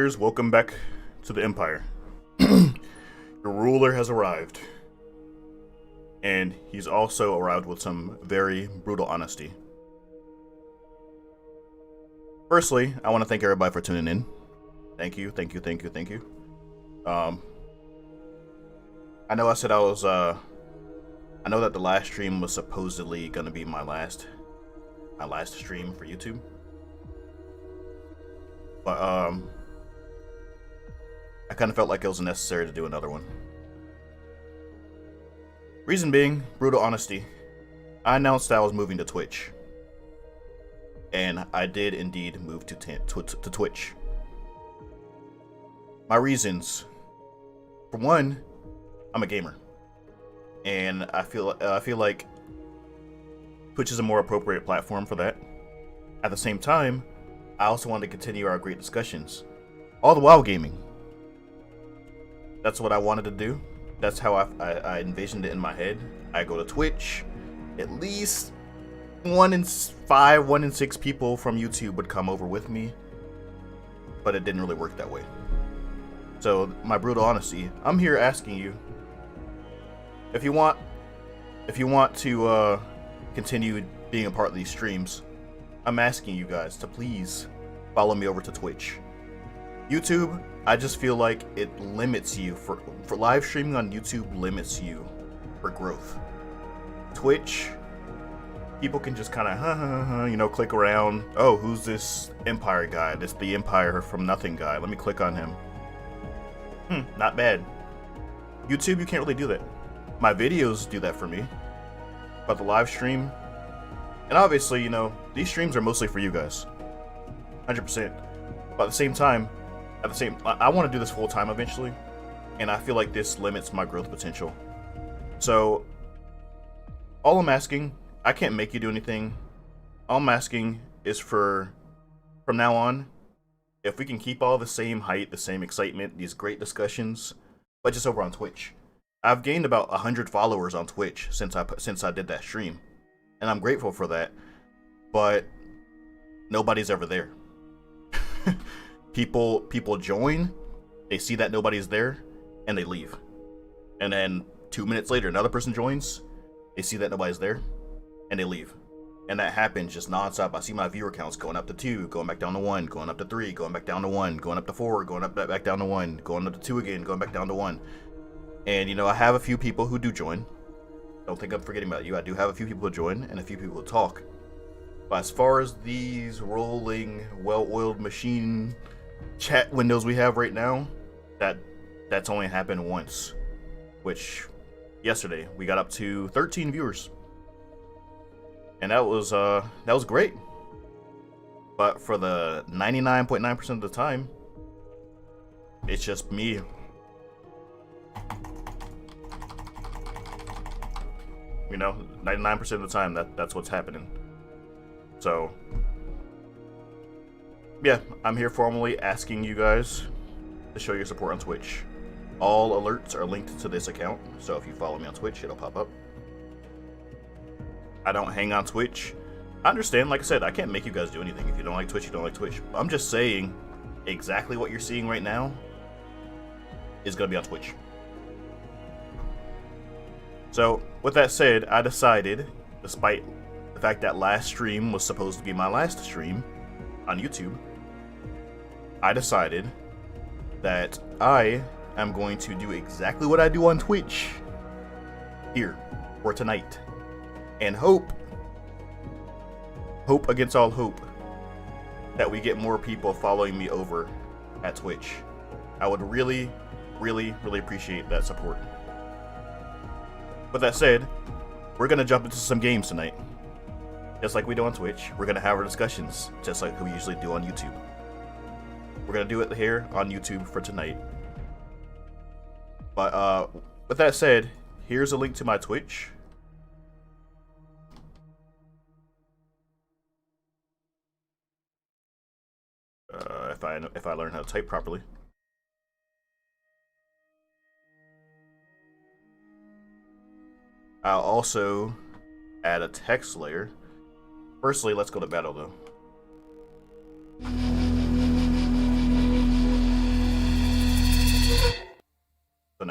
Moderators, welcome back to the Empire. Your ruler has arrived. And he's also arrived with some very brutal honesty. Firstly, I want to thank everybody for tuning in. Thank you. I know I said I know that the last stream was supposedly going to be my last stream for YouTube. But I kind of felt like it was necessary to do another one. Reason being, brutal honesty. I announced that I was moving to Twitch. And I did indeed move to Twitch. My reasons. For one, I'm a gamer. And I feel like Twitch is a more appropriate platform for that. At the same time, I also wanted to continue our great discussions. All the while gaming. That's what I wanted to do. That's how I envisioned it in my head. I go to Twitch. At least 1 in 5, 1 in 6 people from YouTube would come over with me. But it didn't really work that way. So, my brutal honesty, I'm here asking you, if you want to continue being a part of these streams, I'm asking you guys to please follow me over to Twitch. YouTube, I just feel like it limits you for live streaming on YouTube, limits you for growth. Twitch, people can just kind of click around. Oh, who's this Empire guy? This the Empire from Nothing guy. Let me click on him. Not bad. YouTube, you can't really do that. My videos do that for me, but the live stream, and obviously, these streams are mostly for you guys, 100%. But at the same time, I want to do this full time eventually, and I feel like this limits my growth potential. So, all I'm asking, I can't make you do anything. All I'm asking is from now on, if we can keep all the same height, the same excitement, these great discussions, but just over on Twitch. I've gained about 100 followers on Twitch since I did that stream, and I'm grateful for that. But nobody's ever there. People join, they see that nobody's there, and they leave. And then 2 minutes later, another person joins, they see that nobody's there, and they leave. And that happens just nonstop. I see my viewer counts going up to 2, going back down to 1, going up to 3, going back down to 1, going up to 4, going up back down to 1, going up to 2 again, going back down to 1. And I have a few people who do join. Don't think I'm forgetting about you. I do have a few people who join and a few people who talk. But as far as these rolling, well-oiled machine chat windows we have right now, that's only happened once. Which, yesterday, we got up to 13 viewers. And that was great. But for the 99.9% of the time, it's just me. 99% of the time, that's what's happening. So, yeah, I'm here formally asking you guys to show your support on Twitch. All alerts are linked to this account, so if you follow me on Twitch, it'll pop up. I don't hang on Twitch. I understand, like I said, I can't make you guys do anything. If you don't like Twitch, you don't like Twitch. I'm just saying, exactly what you're seeing right now is going to be on Twitch. So, with that said, I decided, despite the fact that last stream was supposed to be my last stream on YouTube, I decided that I am going to do exactly what I do on Twitch here for tonight. And hope against all hope, that we get more people following me over at Twitch. I would really, really, really appreciate that support. With that said, we're going to jump into some games tonight. Just like we do on Twitch, we're going to have our discussions, just like we usually do on YouTube. We're going to do it here on YouTube for tonight. But with that said, here's a link to my Twitch. If I learn how to type properly. I'll also add a text layer. Firstly, let's go to battle though.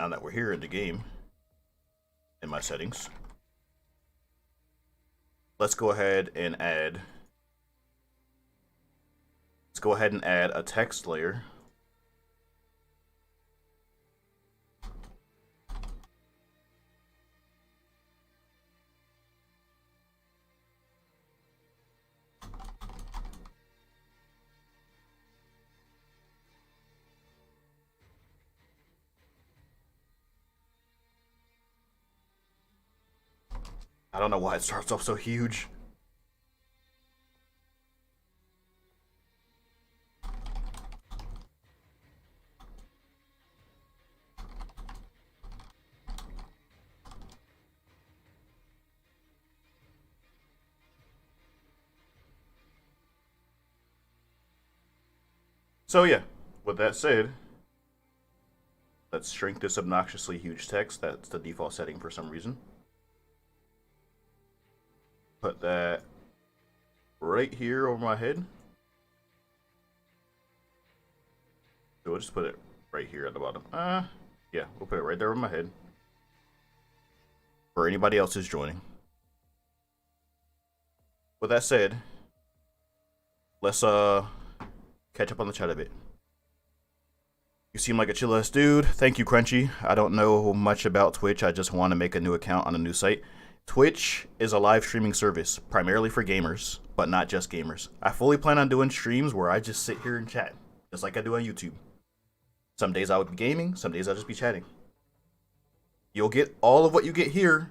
now that we're here in the game, in my settings, let's go ahead and add a text layer. I don't know why it starts off so huge. So yeah, with that said, let's shrink this obnoxiously huge text. That's the default setting for some reason. Put that right here over my head. So we'll just put it right here at the bottom. Yeah, we'll put it right there over my head. For anybody else who's joining. With that said, let's catch up on the chat a bit. You seem like a chill-ass dude. Thank you, Crunchy. I don't know much about Twitch. I just want to make a new account on a new site. Twitch is a live streaming service, primarily for gamers, but not just gamers. I fully plan on doing streams where I just sit here and chat, just like I do on YouTube. Some days I would be gaming, some days I'll just be chatting. You'll get all of what you get here,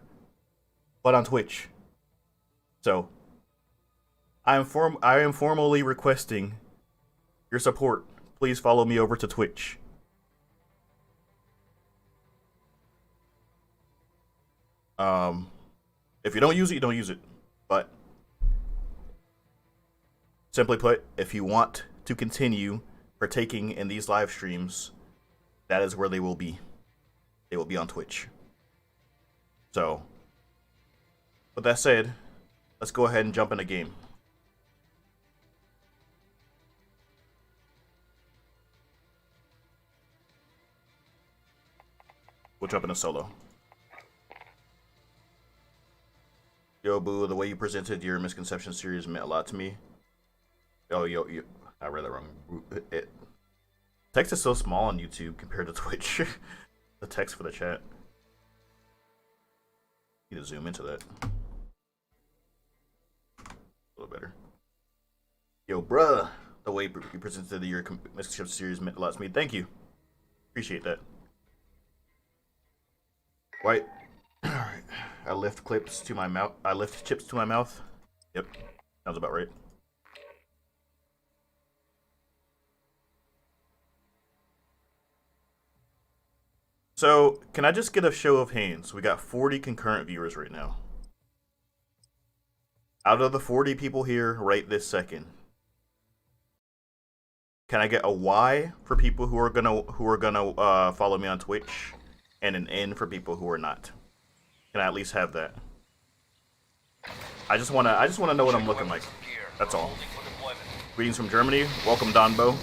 but on Twitch. So, I am formally requesting your support. Please follow me over to Twitch. If you don't use it, you don't use it. But simply put, if you want to continue partaking in these live streams, that is where they will be. They will be on Twitch. So, with that said, let's go ahead and jump in the game. We'll jump into solo. Yo, Boo, the way you presented your misconception series meant a lot to me. Oh, I read that wrong. Text is so small on YouTube compared to Twitch. The text for the chat. Need to zoom into that. A little better. Yo, bruh, the way you presented your misconception series meant a lot to me. Thank you. Appreciate that. Right. Alright. I lift clips to my mouth. I lift chips to my mouth. Yep. Sounds about right. So, can I just get a show of hands? We got 40 concurrent viewers right now. Out of the 40 people here right this second, can I get a Y for people who are gonna follow me on Twitch, and an N for people who are not? Can I at least have that? I just wanna know what I'm looking like. That's all. Greetings from Germany. Welcome, Donbo.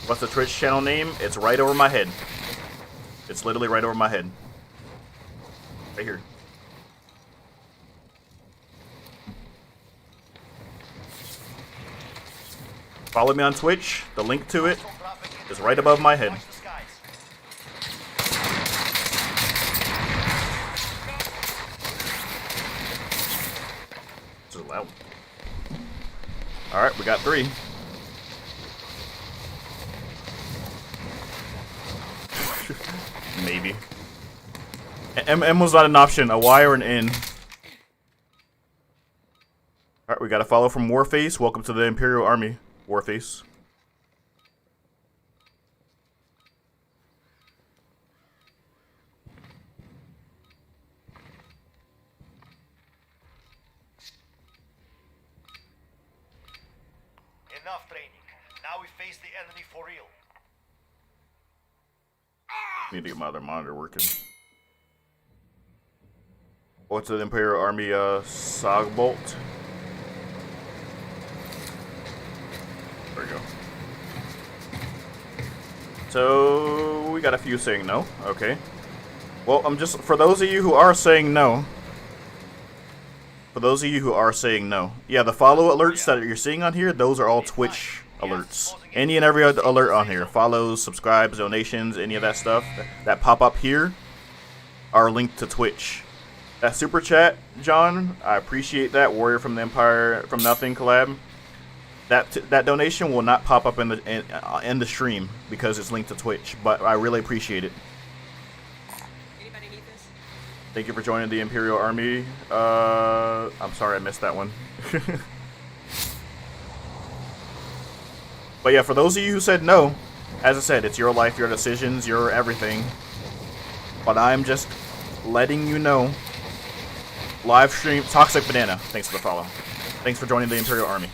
What's the Twitch channel name? It's right over my head. It's literally right over my head. Right here. Follow me on Twitch. The link to it is right above my head. This is loud. Alright, we got 3. Maybe. M was not an option. A Y or an N. Alright, we got a follow from Warface. Welcome to the Imperial Army, Warface. Enough training. Now we face the enemy for real. Need to get my other monitor working. What's the Imperial Army, Sogbolt? There we go. So, we got a few saying no. Okay. Well, I'm just, for those of you who are saying no, yeah, the follow alerts that you're seeing on here, those are all Twitch alerts. Any and every other alert on here, follows, subscribes, donations, any of that stuff that pop up here are linked to Twitch. That super chat, John, I appreciate that. Warrior from the Empire from Nothing collab. That donation will not pop up in the stream because it's linked to Twitch, but I really appreciate it. Anybody need this? Thank you for joining the Imperial Army. I'm sorry I missed that one. But yeah, for those of you who said no, as I said, it's your life, your decisions, your everything. But I'm just letting you know. Live stream, Toxic Banana, thanks for the follow. Thanks for joining the Imperial Army.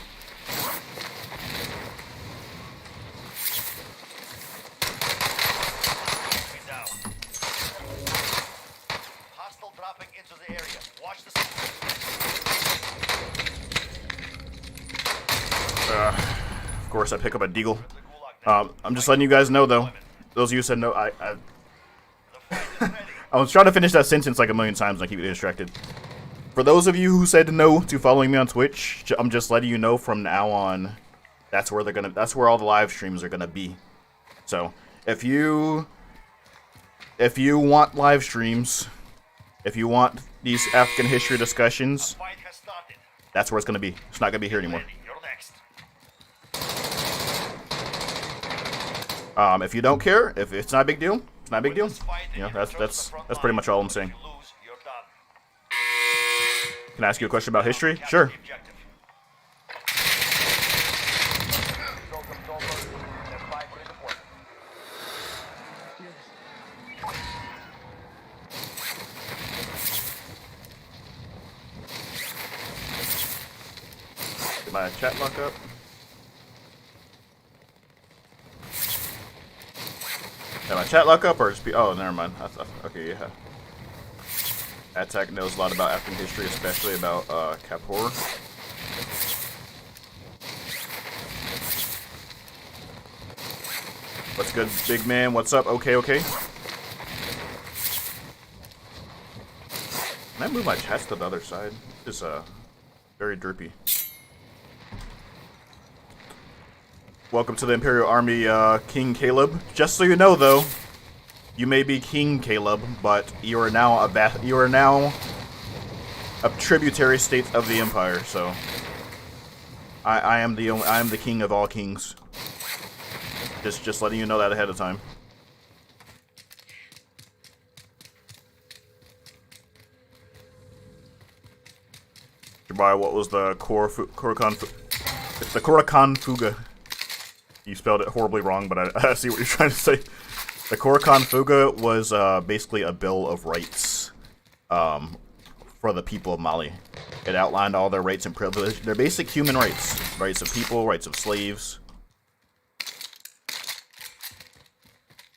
Hostile dropping into the area. Watch the Of course, I pick up a deagle. I'm just letting you guys know, though. Those of you who said no, I was trying to finish that sentence like a million times and I keep getting distracted. For those of you who said no to following me on Twitch, I'm just letting you know from now on, that's where all the live streams are gonna be. So, if you want live streams, if you want these African history discussions, that's where it's gonna be. It's not gonna be here anymore. If you don't care, if it's not a big deal, it's not a big deal. You know, that's pretty much all I'm saying. Can I ask you a question about history? Sure. Get my chat lock up. Did my chat lock up or just be? Oh, never mind. Okay, yeah. Attack knows a lot about African history, especially about Kapoor. What's good, big man? What's up? Okay. Can I move my chest to the other side? It's very droopy. Welcome to the Imperial Army, King Caleb. Just so you know, though, you may be King Caleb, but you are now a tributary state of the Empire. So, I am the king of all kings. Just letting you know that ahead of time. Goodbye. What was the Korakon? It's the Korakon Fuga. You spelled it horribly wrong, but I see what you're trying to say. The Korakon Fuga was basically a Bill of Rights for the people of Mali. It outlined all their rights and privileges, their basic human rights, rights of people, rights of slaves.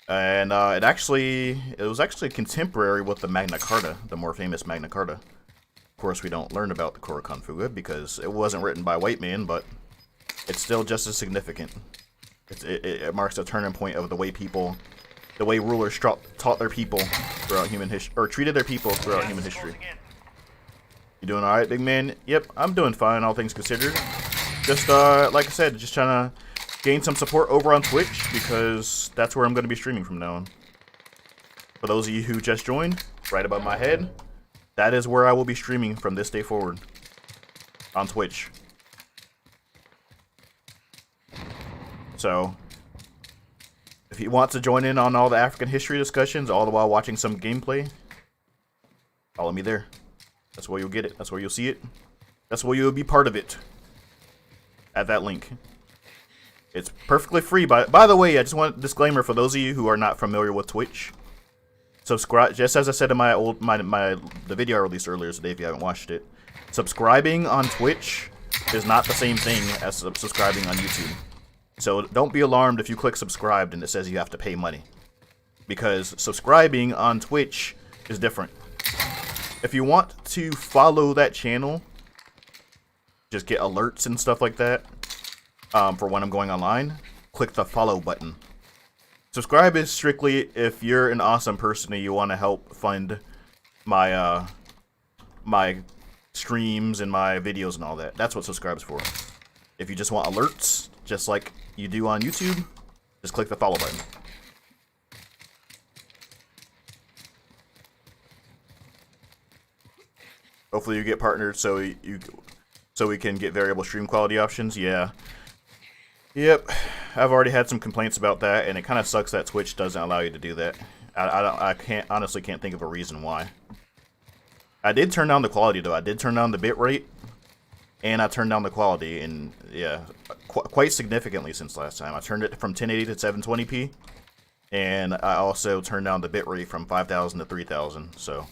And it was actually contemporary with the Magna Carta, the more famous Magna Carta. Of course, we don't learn about the Korakon Fuga because it wasn't written by white men, but it's still just as significant. It marks a turning point of the way rulers taught their people throughout human history, or treated their people throughout human history. You doing all right, big man? Yep, I'm doing fine, all things considered. Just like I said, just trying to gain some support over on Twitch because that's where I'm going to be streaming from now on. For those of you who just joined, right above my head, that is where I will be streaming from this day forward on Twitch. So, if you want to join in on all the African history discussions, all the while watching some gameplay, follow me there. That's where you'll get it. That's where you'll see it. That's where you'll be part of it. At that link. It's perfectly free. By the way, I just want a disclaimer for those of you who are not familiar with Twitch. Subscribe, just as I said in the video I released earlier today, if you haven't watched it. Subscribing on Twitch is not the same thing as subscribing on YouTube. So don't be alarmed if you click subscribed and it says you have to pay money. Because subscribing on Twitch is different. If you want to follow that channel, just get alerts and stuff like that, for when I'm going online, click the follow button. Subscribe is strictly if you're an awesome person and you want to help fund my my streams and my videos and all that. That's what subscribe's for. If you just want alerts, just like you do on YouTube, just click the follow button. Hopefully you get partnered so we can get variable stream quality options. Yeah. Yep. I've already had some complaints about that, and it kind of sucks that Twitch doesn't allow you to do that. I honestly can't think of a reason why. I did turn down the quality though. I did turn down the bitrate, and I turned down the quality, and yeah, quite significantly since last time. I turned it from 1080 to 720p, and I also turned down the bitrate from 5,000 to 3,000. So,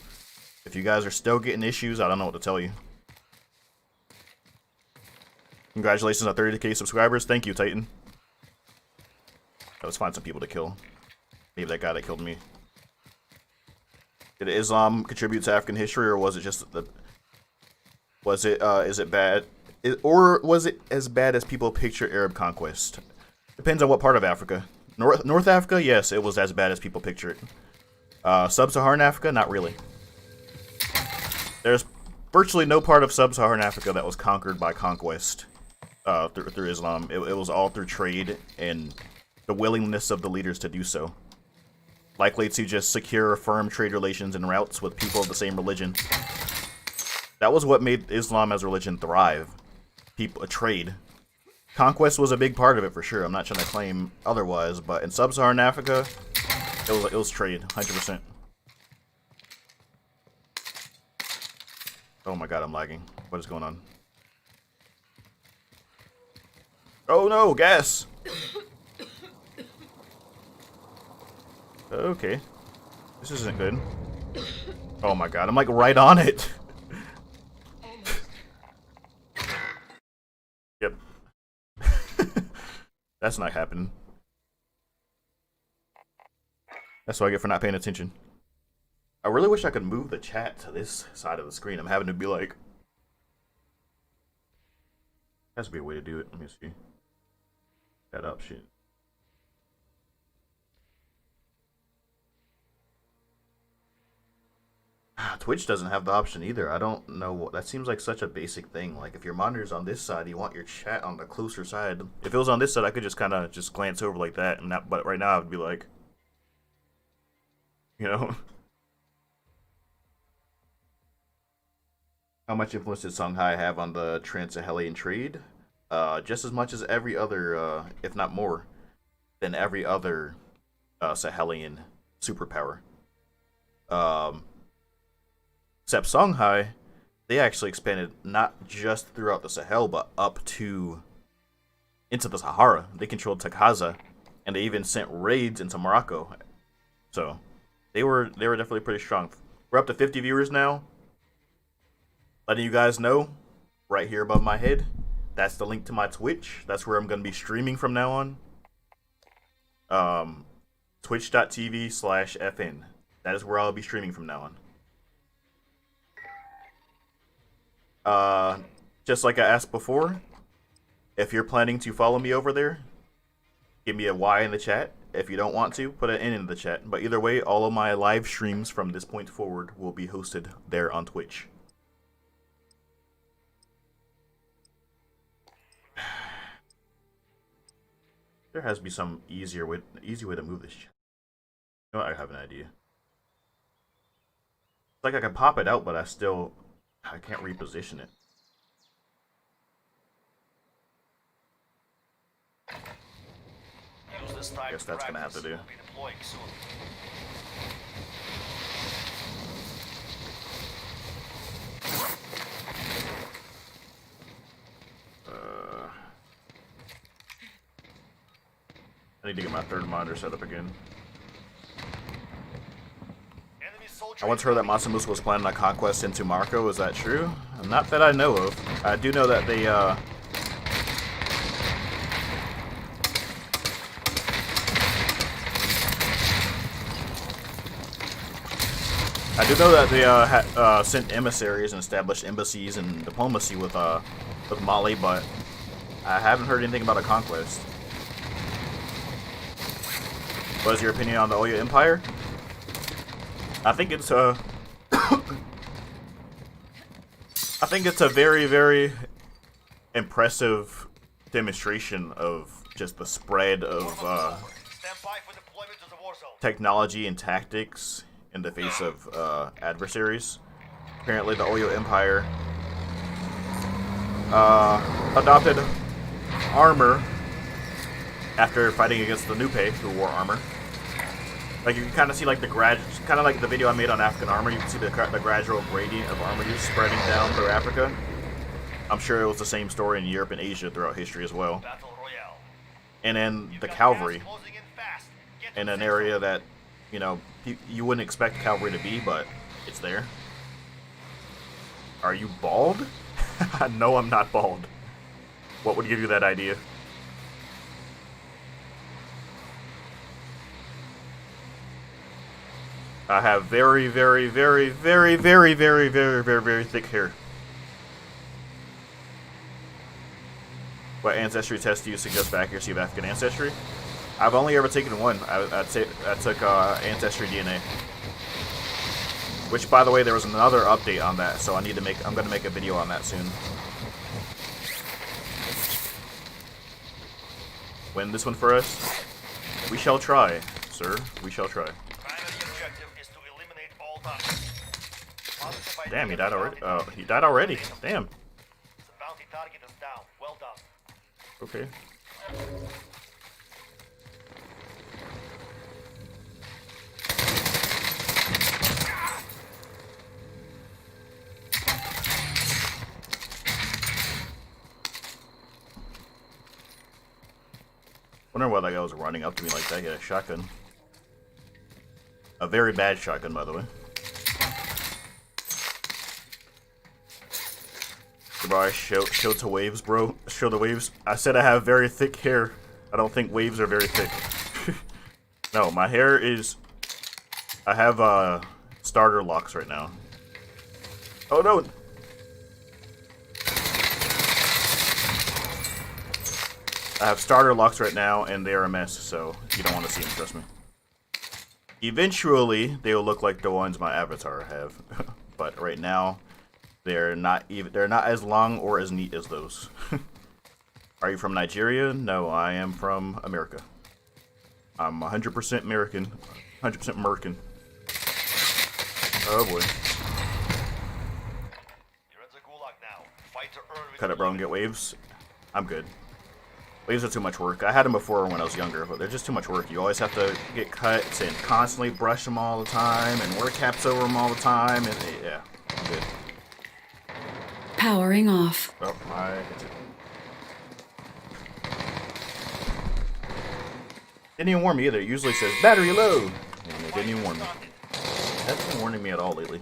if you guys are still getting issues, I don't know what to tell you. Congratulations on 30k subscribers. Thank you, Titan. Let's find some people to kill. Maybe that guy that killed me. Did Islam contribute to African history, or was it just the... Was it, is it bad? Or was it as bad as people picture Arab conquest? Depends on what part of Africa. North Africa, yes, it was as bad as people picture it. Sub-Saharan Africa, not really. There's virtually no part of Sub-Saharan Africa that was conquered by conquest through Islam. It was all through trade and the willingness of the leaders to do so. Likely to just secure firm trade relations and routes with people of the same religion. That was what made Islam as a religion thrive. Trade. Conquest was a big part of it for sure. I'm not trying to claim otherwise, but in Sub-Saharan Africa, it was trade, 100%. Oh my god, I'm lagging. What is going on? Oh no, gas! Okay. This isn't good. Oh my god, I'm like right on it! Yep. That's not happening. That's what I get for not paying attention. I really wish I could move the chat to this side of the screen. I'm having to be like... Has to be a way to do it. Let me see. That option. Twitch doesn't have the option either. I don't know what that seems like such a basic thing. Like if your monitor's on this side, you want your chat on the closer side. If it was on this side, I could just kind of just glance over like that, and that. But right now, I would be like, you know, how much influence did Songhai have on the Trans-Sahelian trade? Just as much as every other, if not more, than every other Sahelian superpower. Except Songhai, they actually expanded not just throughout the Sahel, but up to into the Sahara. They controlled Takaza, and they even sent raids into Morocco. So they were definitely pretty strong. We're up to 50 viewers now. Letting you guys know, right here above my head, that's the link to my Twitch. That's where I'm going to be streaming from now on. Twitch.tv/FN. That is where I'll be streaming from now on. Just like I asked before, if you're planning to follow me over there, give me a Y in the chat. If you don't want to, put an N in the chat. But either way, all of my live streams from this point forward will be hosted there on Twitch. There has to be some easy way to move this chat. You know what? I have an idea. It's like I can pop it out, but I can't reposition it. I guess that's gonna have to do. I need to get my third monitor set up again. I once heard that Masamusa was planning a conquest into Marco. Is that true? Not that I know of. I do know that they, sent emissaries and established embassies and diplomacy with Mali, but I haven't heard anything about a conquest. What is your opinion on the Oyo Empire? I think it's a very, very impressive demonstration of just the spread of Stand by for deployment to the war zone. technology and tactics in the face of adversaries. Apparently, the Oyo Empire adopted armor after fighting against the Nupe, who wore armor. Like, you can kind of see, like, kind of like the video I made on African armor. You can see the gradual gradient of armor use spreading down through Africa. I'm sure it was the same story in Europe and Asia throughout history as well. Battle Royale. And then You've the got cavalry, gas closing in fast. Get to in the an safe area zone. that, you know, you wouldn't expect cavalry to be, but it's there. Are you bald? No, I'm not bald. What would give you that idea? I have very, very, very, very, very, very, very, very, very thick hair. What ancestry test do you suggest for accuracy of African ancestry? I've only ever taken one. I took Ancestry DNA. Which, by the way, there was another update on that, so I'm gonna make a video on that soon. Win this one for us? We shall try, sir. We shall try. Primary objective is to eliminate all targets. Positive ID Damn, he of died the already. bounty. He died already. Damn. The bounty target is down. Well done. Okay. Wonder why that guy was running up to me like that. He had a shotgun. A very bad shotgun, by the way. Bro, show to waves, bro. Show the waves. I said I have very thick hair. I don't think waves are very thick. No, my hair is... I have starter locks right now. Oh no! I have starter locks right now, and they are a mess, so you don't want to see them, trust me. Eventually, they will look like the ones my avatar have. But right now, they're not as long or as neat as those. Are you from Nigeria? No, I am from America. I'm 100% American. 100% American. Oh boy. You're at the gulag now. Fight to earn. Cut it, bro, and get waves. I'm good. Waves are too much work. I had them before when I was younger, but they're just too much work. You always have to get cuts and constantly brush them all the time and wear caps over them all the time. And yeah, I'm good. Powering off. Oh, my. Didn't even warn me either. It usually says battery low. And it didn't even warn me. It hasn't been warning me at all lately.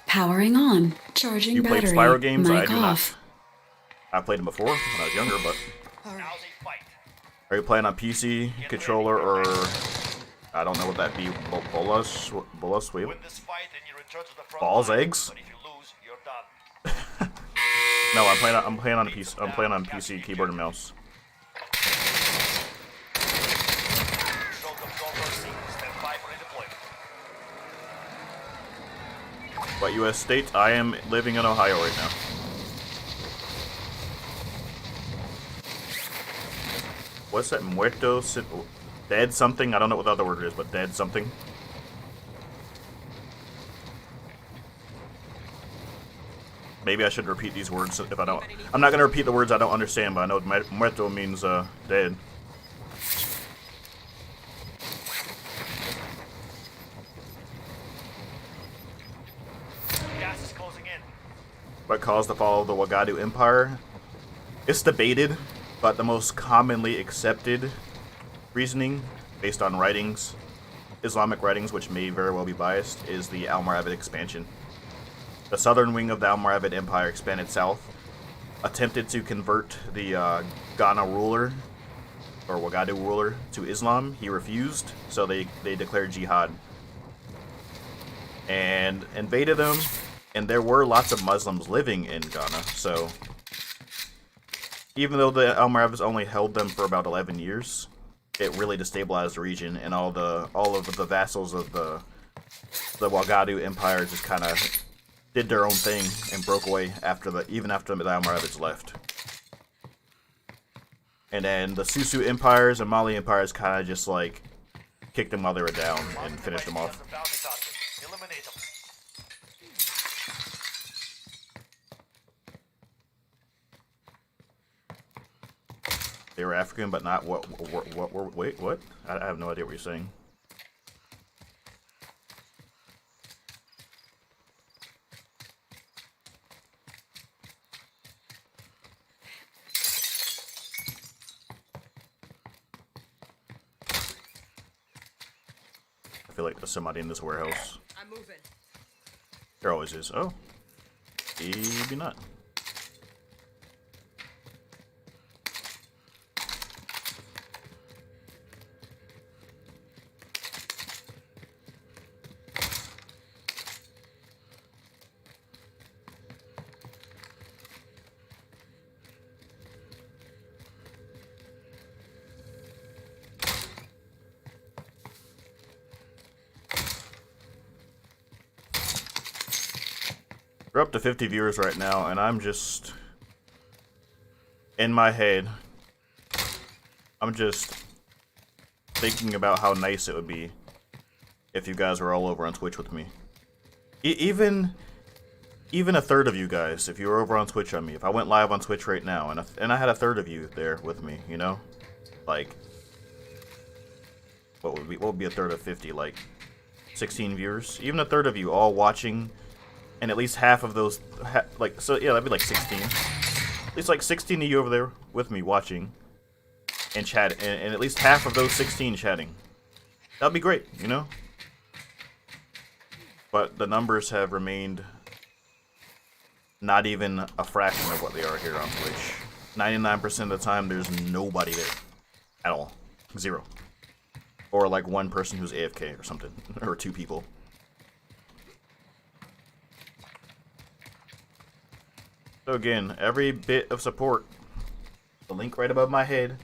Powering on. Charging You battery. played Spyro games? I Mic do off. not. I played them before when I was younger, but Now's a fight. are you playing on PC, controller, or I don't know what that be? Bolas wheel? Win this fight and you return to the front Balls, line. eggs? But if you lose, you're done. No, I'm playing on a PC. I'm playing on PC, keyboard and mouse. Show them no mercy. Stand by for redeployment. What U.S. state? I am living in Ohio right now. What's that? Muerto? Dead something? I don't know what the other word is, but dead something. Maybe I should repeat these words if I don't. I'm not gonna repeat the words I don't understand, but I know muerto means dead. Gas is closing in. What caused the fall of the Wagadu Empire? It's debated, but the most commonly accepted reasoning, based on writings, Islamic writings, which may very well be biased, is the Almoravid expansion. The southern wing of the Almoravid Empire expanded south, attempted to convert the Ghana ruler, or Wagadu ruler, to Islam. He refused, so they declared jihad and invaded them, and there were lots of Muslims living in Ghana, so even though the Almoravids only held them for about 11 years, it really destabilized the region, and all of the vassals of the Wagadu Empire just kind of did their own thing and broke away even after the Almoravids left. And then the Susu empires and Mali empires kind of just like kicked them while they were down and finished them off. Eliminate them. They were African, but not wait, what? I have no idea what you're saying. I feel like there's somebody in this warehouse. I'm moving. There always is. Oh. Maybe not. We're up to 50 viewers right now, and I'm just in my head. I'm just thinking about how nice it would be if you guys were all over on Twitch with me. Even a third of you guys, if you were over on Twitch on me, if I went live on Twitch right now, and I had a third of you there with me, you know, like what would be a third of 50? Like 16 viewers. Even a third of you all watching. And at least half of those, so yeah, that'd be like 16. At least like 16 of you over there with me watching and chat, and at least half of those 16 chatting. That'd be great, you know? But the numbers have remained not even a fraction of what they are here on Twitch. 99% of the time, there's nobody there at all. Zero. Or like one person who's AFK or something, or two people. So again, every bit of support, the link right above my head,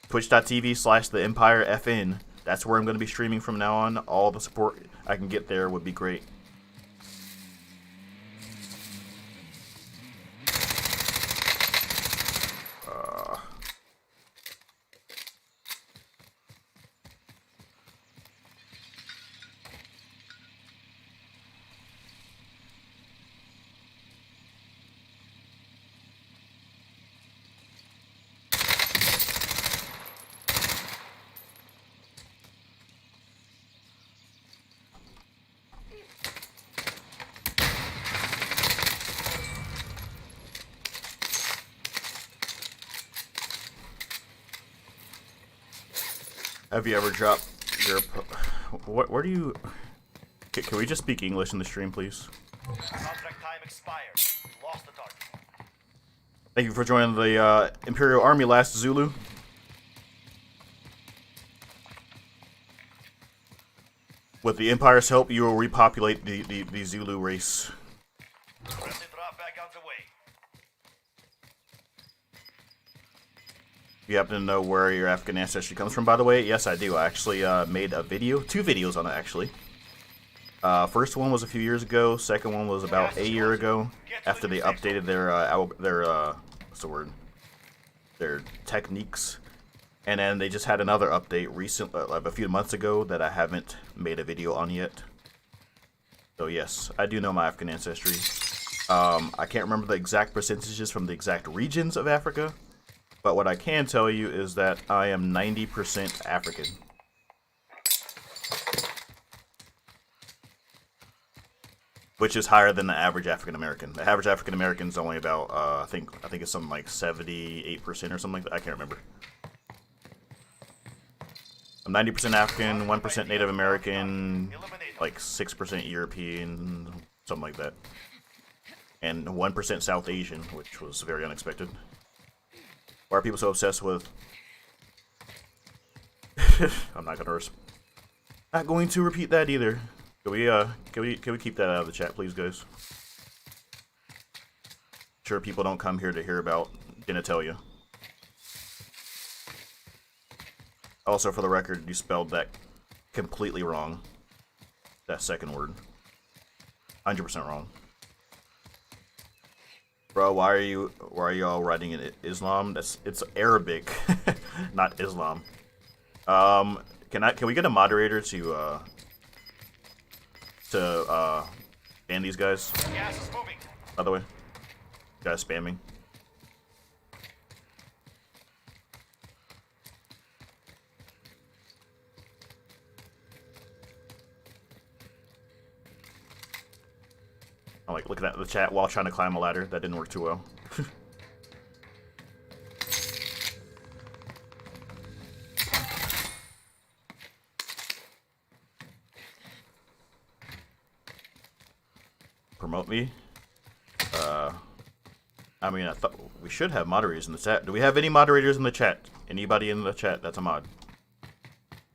twitch.tv/theempirefn, that's where I'm going to be streaming from now on. All the support I can get there would be great. Have you ever dropped your... Where do you... Can we just speak English in the stream, please? Contract time expired. Lost the target. Thank you for joining the Imperial Army, Last Zulu. With the Empire's help, you will repopulate the Zulu race. Friendly drop back on the way. You happen to know where your African ancestry comes from, by the way? Yes, I do. I actually made a video, 2 videos on it, actually. First one was a few years ago. Second one was about a year ago, after they updated their what's the word? Their techniques. And then they just had another update like a few months ago that I haven't made a video on yet. So yes, I do know my African ancestry. I can't remember the exact percentages from the exact regions of Africa. But what I can tell you is that I am 90% African. Which is higher than the average African American. The average African American is only about, I think it's something like 78% or something like that. I can't remember. I'm 90% African, 1% Native American, like 6% European, something like that. And 1% South Asian, which was very unexpected. Why are people so obsessed with... I'm not going to repeat that either. Can we keep that out of the chat, please, guys? Sure, people don't come here to hear about genitalia. Also, for the record, you spelled that completely wrong. That second word. 100% wrong. Bro, why are you all writing in Islam? It's Arabic, not Islam. Can we get a moderator to ban these guys? Gas is moving. By the way, guys spamming. I'm like looking at the chat while trying to climb a ladder. That didn't work too well. Promote me. I mean, I thought we should have moderators in the chat. Do we have any moderators in the chat? Anybody in the chat that's a mod?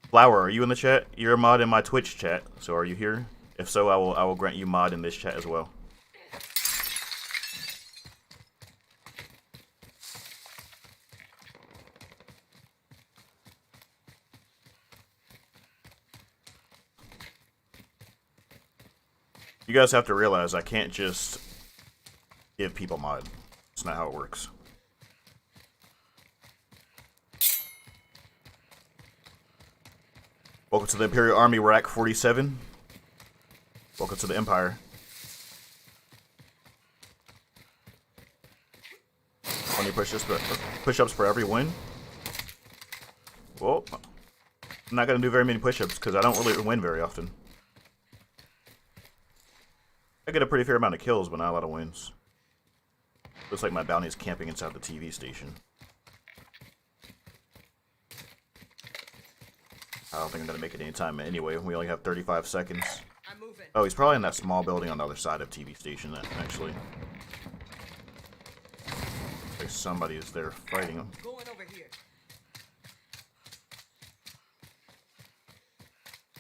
Flower, are you in the chat? You're a mod in my Twitch chat, so are you here? If so, I will grant you mod in this chat as well. You guys have to realize I can't just give people mod. It's not how it works. Welcome to the Imperial Army, Rack 47. Welcome to the Empire. 20 push-ups for every win. Well, I'm not gonna do very many push-ups because I don't really win very often. I get a pretty fair amount of kills, but not a lot of wins. Looks like my bounty is camping inside the TV station. I don't think I'm gonna make it any time anyway. We only have 35 seconds. I'm moving. Oh, he's probably in that small building on the other side of TV station, actually. Like somebody is there fighting him. Going over here.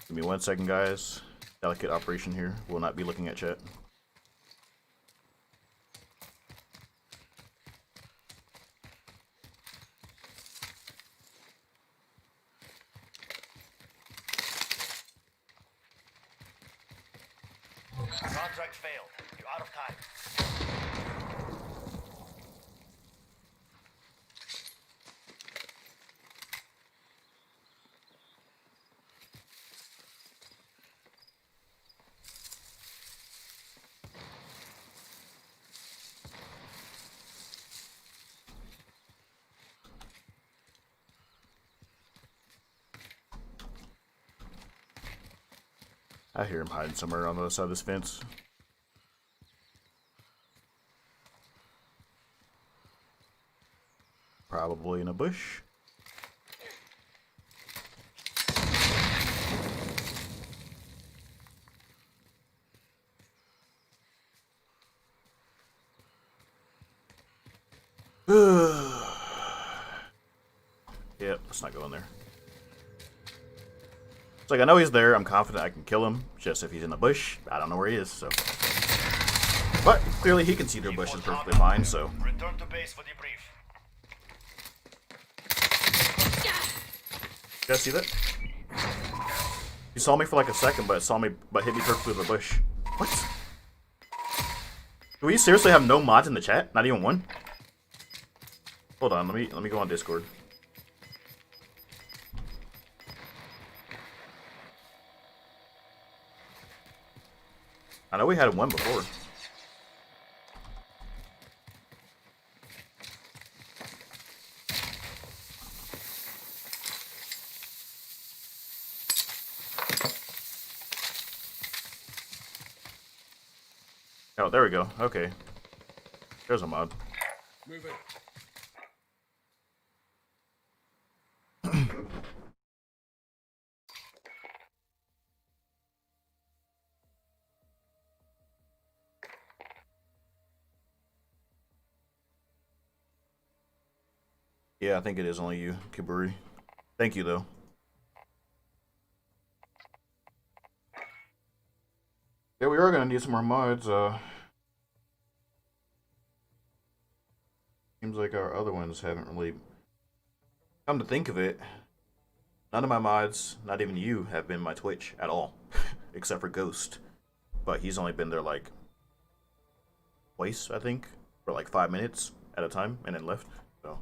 Give me 1 second, guys. Delicate operation here. Will not be looking at chat. Contract failed. You're out of time. I hear him hiding somewhere on the other side of this fence. Probably in a bush. Yep, let's not go in there. It's like I know he's there. I'm confident I can kill him. Just if he's in the bush, I don't know where he is. So, but clearly he can see through bushes perfectly fine. So, Return to base for debrief. you guys see that? He saw me for like a second, but hit me perfectly with a bush. What? Do we seriously have no mods in the chat? Not even one? Hold on, let me go on Discord. I know we had one before. Oh, there we go. Okay. There's a mod. Move it. Yeah, I think it is only you, Kiburi. Thank you, though. Yeah, we are gonna need some more mods. Seems like our other ones haven't really. Come to think of it, None of my mods, not even you, have been my Twitch at all, except for Ghost. But he's only been there like twice, I think, for like 5 minutes at a time, and then left. So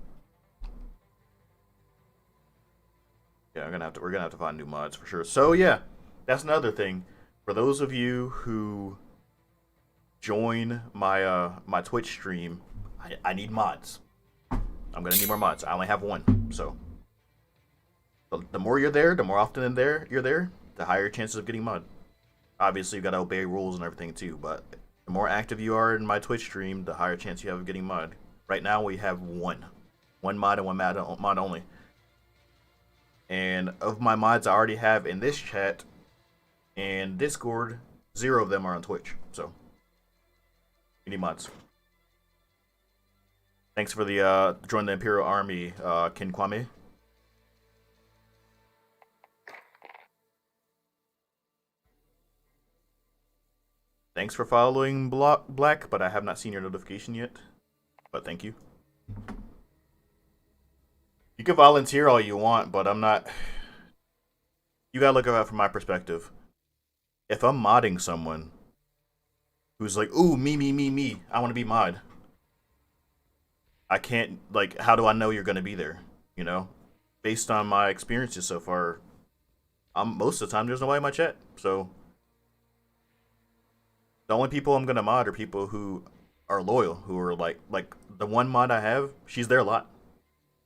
yeah, we're gonna have to find new mods for sure. So yeah, that's another thing. For those of you who join my Twitch stream, I need mods. I'm gonna need more mods. I only have one, so the more you're there, the more often you're there, the higher chances of getting mod. Obviously, you gotta obey rules and everything too, but the more active you are in my Twitch stream, the higher chance you have of getting mod. Right now, we have one mod and one mod only. And of my mods I already have in this chat and Discord, 0 of them are on Twitch. So, you need mods. Thanks for the join the Imperial Army, Ken Kwame. Thanks for following Black, but I have not seen your notification yet. But thank you. You can volunteer all you want, but I'm not... You gotta look at it from my perspective. If I'm modding someone who's like, ooh, me, I want to be mod. I can't, like, how do I know you're gonna be there? You know? Based on my experiences so far, most of the time there's nobody in my chat, so... The only people I'm gonna mod are people who are loyal, who are like the one mod I have, she's there a lot.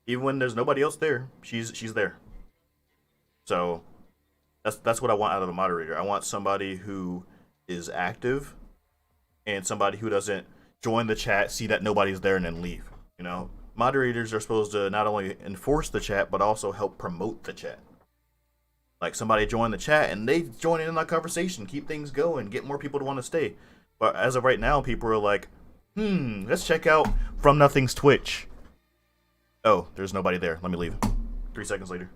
Even when there's nobody else there, she's there. So that's what I want out of a moderator. I want somebody who is active and somebody who doesn't join the chat, see that nobody's there, and then leave. You know, moderators are supposed to not only enforce the chat but also help promote the chat. Like somebody join the chat and they join in that conversation, keep things going, get more people to want to stay. But as of right now, people are like, let's check out From Nothing's Twitch. Oh, there's nobody there. Let me leave. 3 seconds later.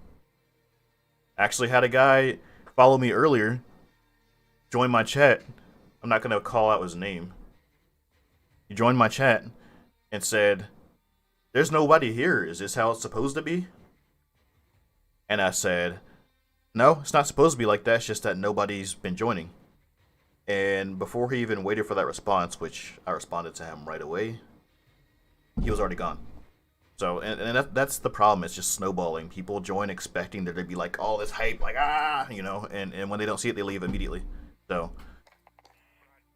Actually had a guy follow me earlier, join my chat. I'm not going to call out his name. He joined my chat and said, there's nobody here. Is this how it's supposed to be? And I said, no, it's not supposed to be like that. It's just that nobody's been joining. And before he even waited for that response, which I responded to him right away, he was already gone. So, and that's the problem. It's just snowballing. People join expecting there to be like all this hype, like, you know, and when they don't see it, they leave immediately. So,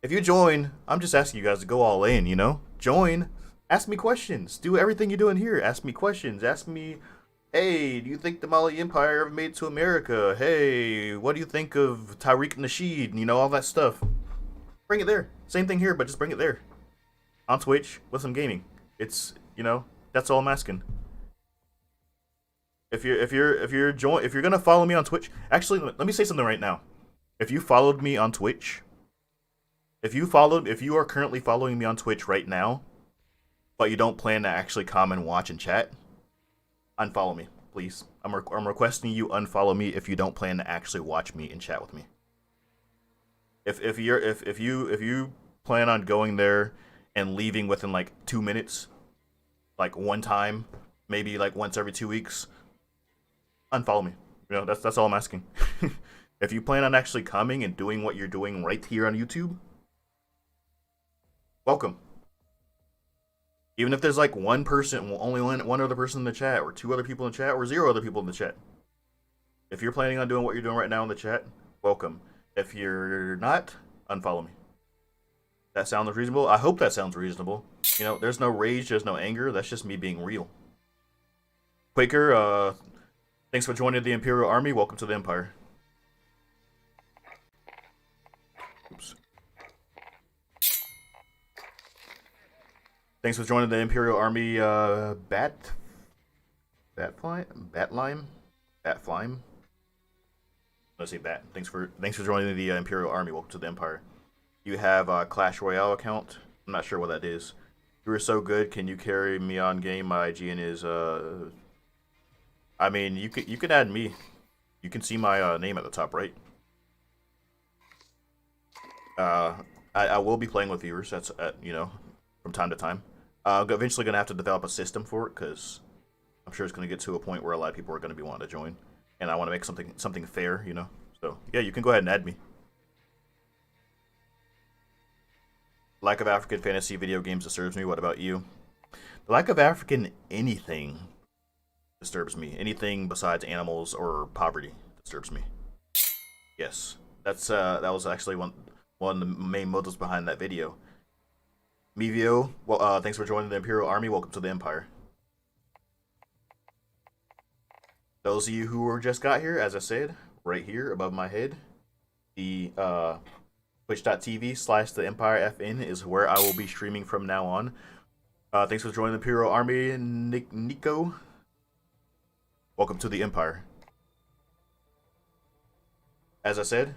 if you join, I'm just asking you guys to go all in, you know? Join, ask me questions. Do everything you're doing here. Ask me questions. Ask me... Hey, do you think the Mali Empire ever made it to America? Hey, what do you think of Tariq Nasheed? You know, all that stuff. Bring it there. Same thing here, but just bring it there. On Twitch with some gaming. It's, you know, that's all I'm asking. If you're gonna follow me on Twitch, actually, let me say something right now. If you followed me on Twitch, if you are currently following me on Twitch right now, but you don't plan to actually come and watch and chat, unfollow me, please. I'm requesting you unfollow me if you don't plan to actually watch me and chat with me. If you plan on going there and leaving within like 2 minutes, like one time, maybe like once every 2 weeks, unfollow me. You know, that's all I'm asking. If you plan on actually coming and doing what you're doing right here on YouTube, welcome. Even if there's like one person, only one other person in the chat, or 2 other people in the chat, or 0 other people in the chat. If you're planning on doing what you're doing right now in the chat, welcome. If you're not, unfollow me. That sounds reasonable? I hope that sounds reasonable. You know, there's no rage, there's no anger, that's just me being real. Quaker, thanks for joining the Imperial Army. Welcome to the Empire. Oops. Thanks for joining the Imperial Army, Batlime? Let's say Bat. Thanks for joining the Imperial Army. Welcome to the Empire. You have a Clash Royale account. I'm not sure what that is. You were so good. Can you carry me on game? My IGN is I mean, you can add me. You can see my name at the top right. I will be playing with viewers. That's you know, from time to time. I'm eventually gonna have to develop a system for it because I'm sure it's gonna get to a point where a lot of people are gonna be wanting to join. and I want to make something fair, you know. So yeah, you can go ahead and add me. Lack of African fantasy video games disturbs me. What about you? The lack of African anything disturbs me. Anything besides animals or poverty disturbs me. Yes, that was actually one of the main motives behind that video. Mevio, well, thanks for joining the Imperial Army. Welcome to the Empire. Those of you who just got here, as I said, right here above my head, the twitch.tv/the Empire FN is where I will be streaming from now on. Thanks for joining the Imperial Army, Nico. Welcome to the Empire. As I said,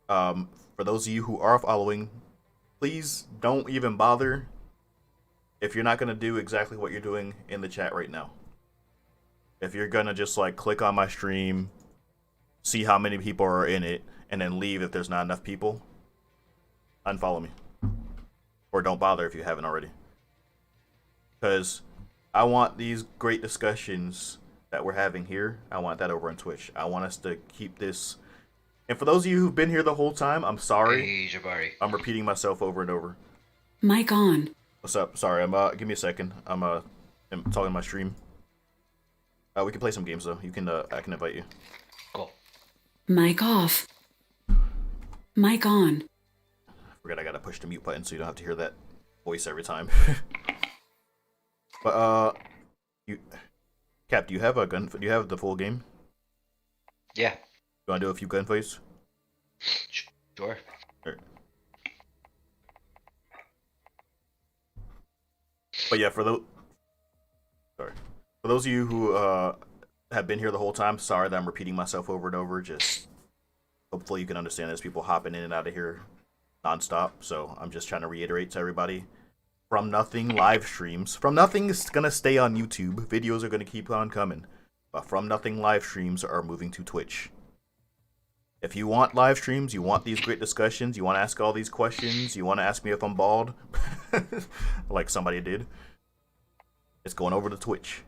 for those of you who are following, please don't even bother if you're not going to do exactly what you're doing in the chat right now. If you're going to just like click on my stream, see how many people are in it, and then leave if there's not enough people, unfollow me. Or don't bother if you haven't already. Because I want these great discussions that we're having here, I want that over on Twitch. I want us to keep this. And for those of you who've been here the whole time, I'm sorry. Hey, Jabari. I'm repeating myself over and over. Mic on. What's up? Sorry, give me a second. I'm talking to my stream. We can play some games though. You can I can invite you. Cool. Mic off. Mic on. I forgot I gotta push the mute button so you don't have to hear that voice every time. But Cap, do you have a gun? Do you have the full game? Yeah. You wanna do a few gunfights? Sure. Sure. But yeah, for those of you who have been here the whole time, sorry that I'm repeating myself over and over. Just hopefully you can understand there's people hopping in and out of here nonstop. So I'm just trying to reiterate to everybody. From Nothing live streams. From Nothing is going to stay on YouTube. Videos are going to keep on coming. But From Nothing live streams are moving to Twitch. If you want live streams, you want these great discussions, you want to ask all these questions, you want to ask me if I'm bald, like somebody did, it's going over to Twitch.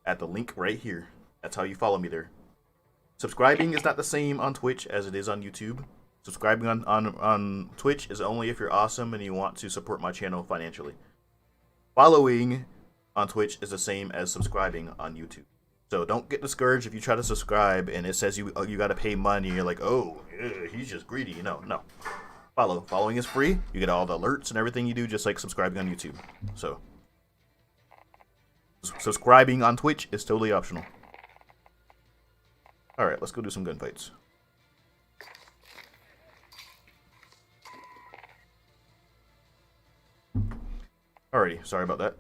At the link right here. That's how you follow me there. Subscribing is not the same on Twitch as it is on YouTube. Subscribing on Twitch is only if you're awesome and you want to support my channel financially. Following on Twitch is the same as subscribing on YouTube. So don't get discouraged if you try to subscribe and it says you got to pay money. You're like, oh, he's just greedy. No. Following is free. You get all the alerts and everything you do just like subscribing on YouTube. So subscribing on Twitch is totally optional. Alright, let's go do some gunfights. Alrighty, sorry about that.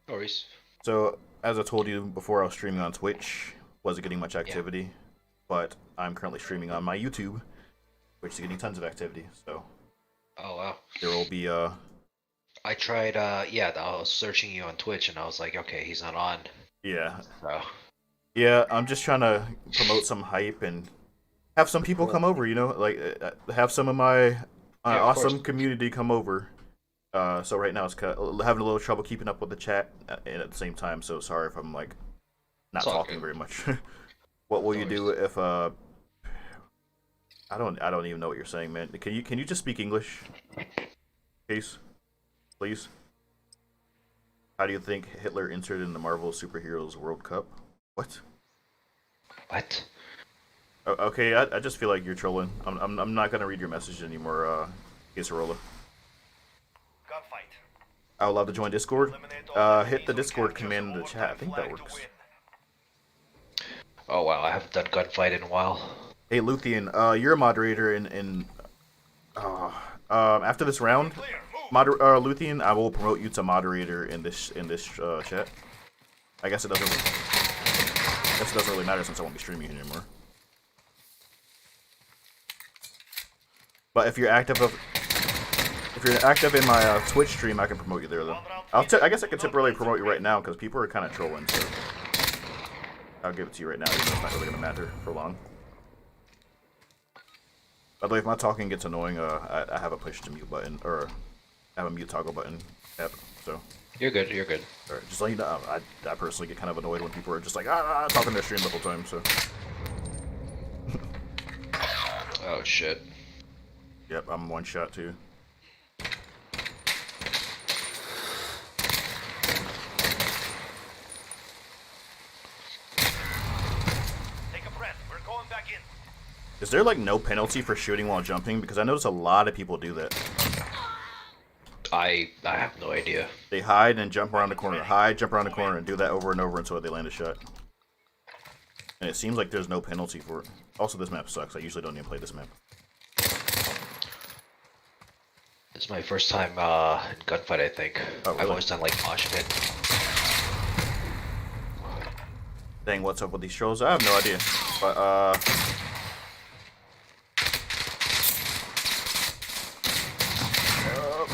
No worries. So, as I told you before, I was streaming on Twitch. Wasn't getting much activity. But I'm currently streaming on my YouTube, which is getting tons of activity. So, Oh, wow. there will be I tried, I was searching you on Twitch and I was like, okay, he's not on. yeah. So, Yeah, I'm just trying to promote some hype and have some people come over, you know? Like, have some of my of awesome course. community come over. So right now it's having a little trouble keeping up with the chat and at the same time, so sorry if I'm, like, not It's all talking good. very much. What will you do if, I don't even know what you're saying, man. Can you just speak English? Please? Please? How do you think Hitler entered in the Marvel Superheroes World Cup? What? what? Okay, I just feel like you're trolling. I'm not gonna read your message anymore, Casarola. Gunfight. I would love to join Discord. Eliminate all Hit the enemies or Discord capture command in some the chat. I think that overtime works. flag to Oh, wow, I haven't done gunfight in a while. Hey, Luthien, you're a moderator after this round, win. Clear. Move. Luthien, I will promote you to moderator in this chat. I guess it doesn't really matter since I won't be streaming anymore. But if you're active in my Twitch stream, I can promote you there though. I guess I can temporarily promote you right now because people are kind of trolling. So I'll give it to you right now. It's not really gonna matter for long. By the way, if my talking gets annoying, I have a push to mute button or I have a mute toggle button. Yep. So You're good. You're good. Alright, just let you know, I personally get kind of annoyed when people are just like, talking their stream the whole time, so. Oh shit. Yep, I'm one shot too. Take a breath. We're going back in. Is there like no penalty for shooting while jumping? Because I notice a lot of people do that. I have no idea. They hide and jump around the corner, hide, jump around the corner, and do that over and over until they land a shot. And it seems like there's no penalty for it. Also, this map sucks. I usually don't even play this map. It's my first time in gunfight, I think. Oh, really? I've always done like mosh pit. Dang, what's up with these trolls? I have no idea. But, oh,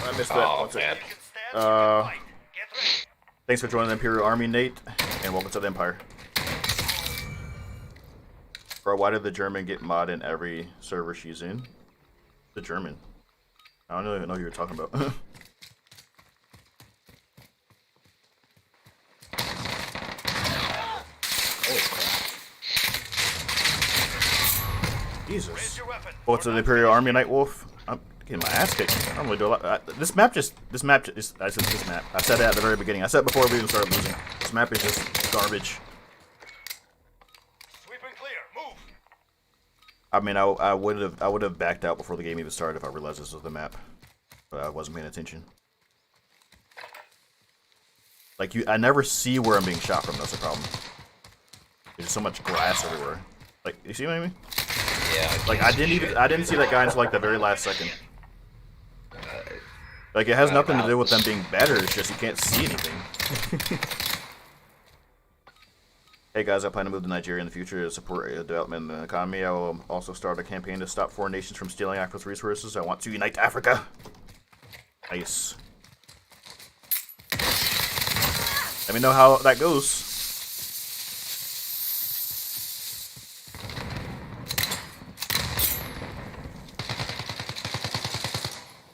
I missed that. Oh One sec. man. You can stand, you can fight. Get ready. Thanks for joining the Imperial Army, Nate, and welcome to the Empire. Bro, why did the German get mod in every server she's in? The German. I don't even know who you're talking about. Jesus. Raise your weapon. What's the Imperial Army, Night Wolf? I'm getting my ass kicked. I don't really do a lot. This map is. I said this map. I said it at the very beginning. I said it before we even started losing. This map is just garbage. Sweep and clear. Move. I mean, I would have backed out before the game even started if I realized this was the map, but I wasn't paying attention. Like I never see where I'm being shot from. That's the problem. There's so much grass everywhere. Like, you see what I mean? Yeah. Like I didn't see that guy until like the very last second. Like it has nothing to do with them being better. It's just you can't see anything. Hey guys, I plan to move to Nigeria in the future to support development in the economy. I will also start a campaign to stop foreign nations from stealing Africa's resources. I want to unite Africa. Nice. Let me know how that goes.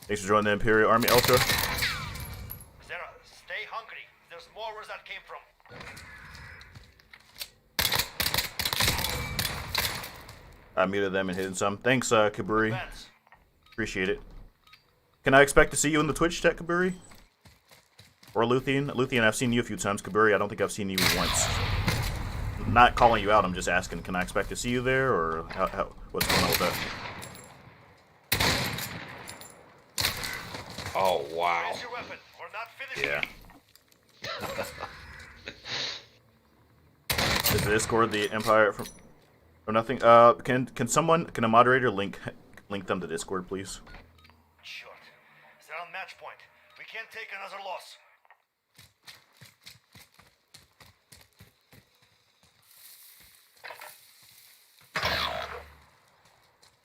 Thanks for joining the Imperial Army, Ultra. Sarah, stay hungry. There's more where that came from. I muted them and hidden some. Thanks, Kaburi. Advance. Appreciate it. Can I expect to see you in the Twitch chat, Kaburi? Or Luthien? Luthien, I've seen you a few times. Kaburi, I don't think I've seen you once. I'm not calling you out, I'm just asking. Can I expect to see you there, or what's going on with that? Oh wow. Raise your weapon. We're not finished. Yeah. Is the Discord the Empire from nothing? Can a moderator link them to Discord, please? Short. They're on match point. We can't take another loss.